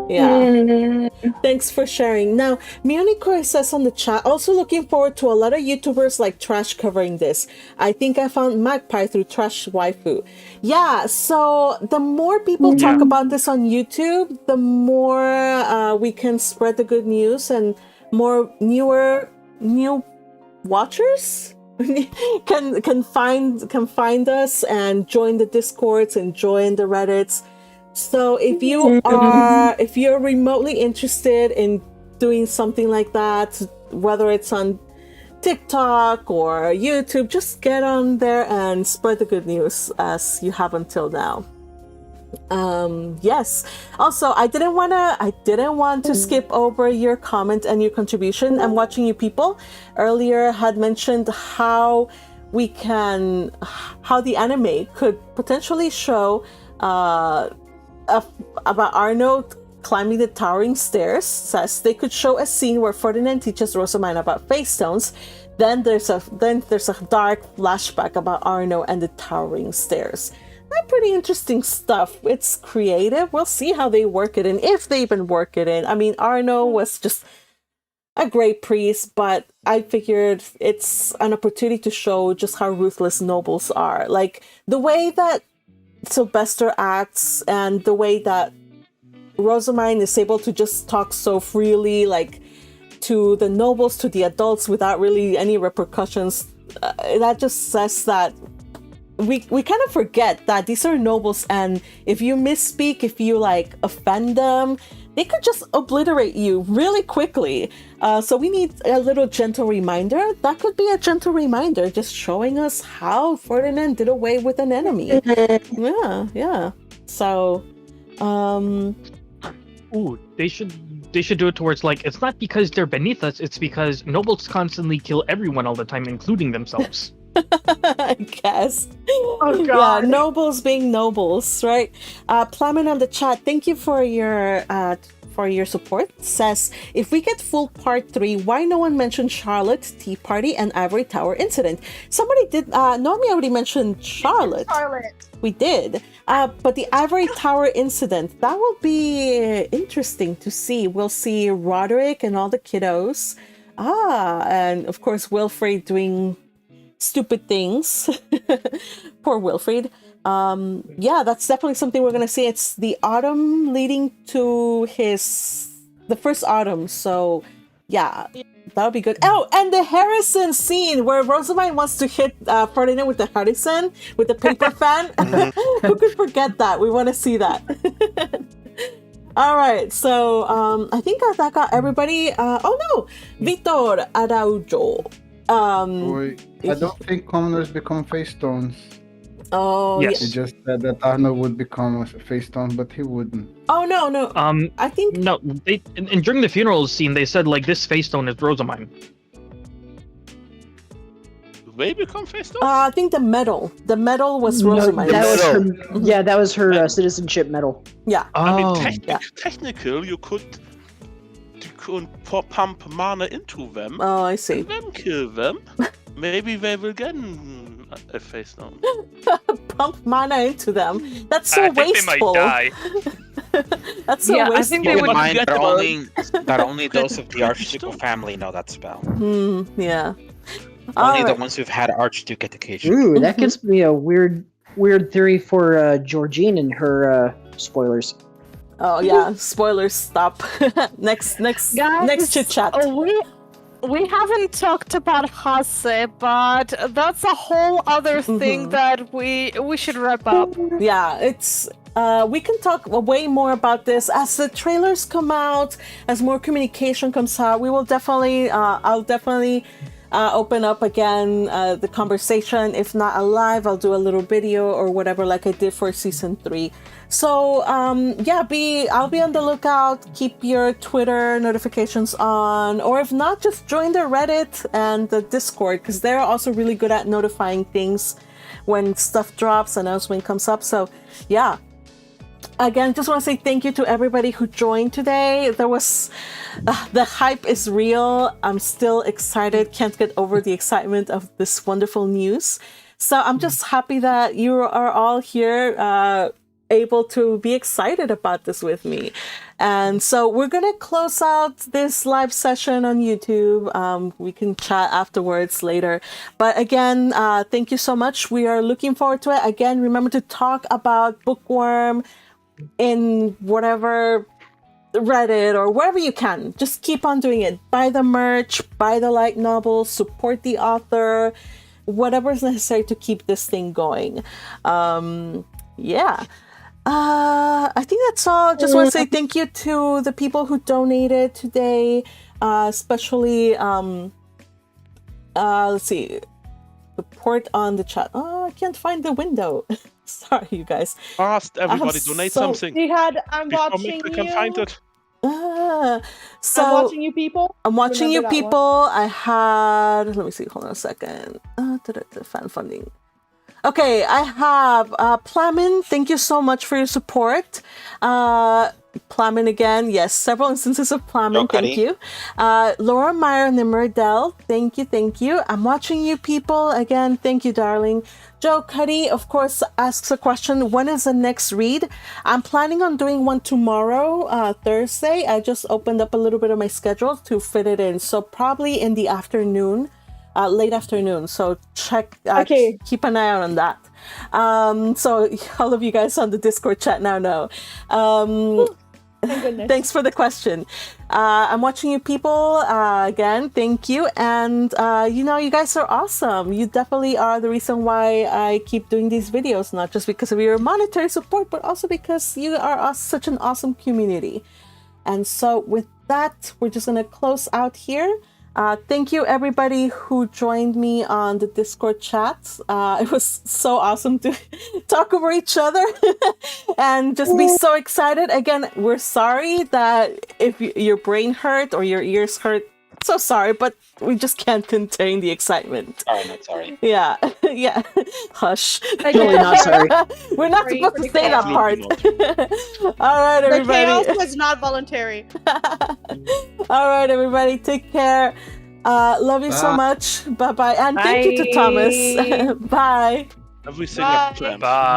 Yeah. Thanks for sharing. Now, Mioniko says on the chat, also looking forward to a lot of YouTubers like Trash covering this. I think I found Magpie through Trash Waifu. Yeah, so the more people talk about this on YouTube, the more we can spread the good news and more new watchers can find us and join the Discords and join the Reddits. So if you're remotely interested in doing something like that, whether it's on TikTok or YouTube, just get on there and spread the good news as you have until now. Yes. Also, I didn't want to skip over your comment and your contribution. I'm watching you people earlier had mentioned how the anime could potentially show about Arno climbing the towering stairs. Says they could show a scene where Ferdinand teaches Rosamund about face stones. Then there's a dark flashback about Arno and the towering stairs. That's pretty interesting stuff. It's creative. We'll see how they work it in, if they even work it in. I mean, Arno was just a great priest, but I figured it's an opportunity to show just how ruthless nobles are. Like the way that Sylvester acts and the way that Rosamund is able to just talk so freely, like to the nobles, to the adults without really any repercussions. That just says that we kind of forget that these are nobles, and if you misspeak, if you like offend them, they could just obliterate you really quickly. So we need a little gentle reminder. That could be a gentle reminder, just showing us how Ferdinand did away with an enemy. Yeah. So, they should do it towards, like, it's not because they're beneath us, it's because nobles constantly kill everyone all the time, including themselves. I guess. Oh god. Yeah, nobles being nobles, right? Plamen on the chat, thank you for your support. Says, if we get full part 3, why no one mentioned Charlotte, Tea Party, and Ivory Tower incident? Somebody did. Naomi already mentioned Charlotte. We did. But the Ivory Tower incident, that will be interesting to see. We'll see Roderick and all the kiddos. And of course Wilfred doing stupid things. Poor Wilfred. Yeah, that's definitely something we're gonna see. It's the autumn leading to the first autumn, so yeah, that'll be good. Oh, and the Harrison scene where Rosamund wants to hit Ferdinand with the Harrison with the paper fan. Who could forget that? We want to see that. All right, so I think that got everybody. Oh no, Vitor Araujo. I don't think commoners become face stones. Oh, yes. He just said that Arno would become a face stone, but he wouldn't. Oh no. I think no. They and during the funeral scene, they said like this face stone is Rosamund. Do they become face stones? I think the medal was Rosamund. That was her. Yeah, that was her citizenship medal. Yeah. I mean, technical, you could pump mana into them. Oh, I see. And then kill them. Maybe they will get a face stone. pump mana into them. That's so I think wasteful. they might die. That's so Yeah, wasteful. I think they would Mind get that only those of the Archducal family know that spell. Yeah. Only the Alright. ones who've had Archduke education. Ooh, that gives me a weird theory for Georgine and her spoilers. Oh yeah, spoilers. Stop. next Guys, chit chat. We haven't talked about Hase, but that's a whole other thing that we should wrap up. Yeah, it's we can talk way more about this as the trailers come out, as more communication comes out. We will definitely, I'll definitely open up again the conversation. If not alive, I'll do a little video or whatever, like I did for season 3. So yeah, I'll be on the lookout. Keep your Twitter notifications on, or if not, just join the Reddit and the Discord, because they're also really good at notifying things when stuff drops, announcement comes up. So yeah. Again, just want to say thank you to everybody who joined today. There was the hype is real. I'm still excited. Can't get over the excitement of this wonderful news. So I'm just happy that you are all here, able to be excited about this with me. And so we're gonna close out this live session on YouTube. We can chat afterwards later. But again, thank you so much. We are looking forward to it. Again, remember to talk about Bookworm in whatever Reddit or wherever you can. Just keep on doing it. Buy the merch, buy the light novel, support the author, whatever is necessary to keep this thing going. Yeah. I think that's all. Just want to say thank you to the people who donated today, especially let's see, report on the chat. Oh, I can't find the window. Sorry, you guys. Fast, everybody, donate something. Jihad, I'm Before watching we can you. find it. So I'm watching you people. I'm watching Remember you that people. one. I had, let me see, hold on a second. Fan funding. Okay, I have Plamin. Thank you so much for your support. Plamin again. Yes, several instances of Plamin. Thank you. Laura Meyer Nimmerdell. Thank you, thank you. I'm watching you people. Again, thank you, darling. Joe Cuddy, of course, asks a question. When is the next read? I'm planning on doing one tomorrow, Thursday. I just opened up a little bit of my schedule to fit it in. So probably in the afternoon. Late afternoon, so check. Keep an eye out on that. So all of you guys on the Discord chat now know. Thank goodness. Thanks for the question. I'm watching you people again. Thank you, and you know, you guys are awesome. You definitely are the reason why I keep doing these videos, not just because of your monetary support, but also because you are such an awesome community. And so with that, we're just gonna close out here. Thank you everybody who joined me on the Discord chats. It was so awesome to talk over each other and just be so excited. Again, we're sorry that if your brain hurt or your ears hurt. So sorry, but we just can't contain the excitement. Sorry, not sorry. Yeah, yeah. Hush. Totally not sorry. We're not Sorry supposed for to the say that part. All right, The everybody. chaos was not voluntary. All right, everybody. Take care. Love you so much. Bye bye. And thank you to Bye. Thomas. Bye. Everything Bye. is planned. Bye.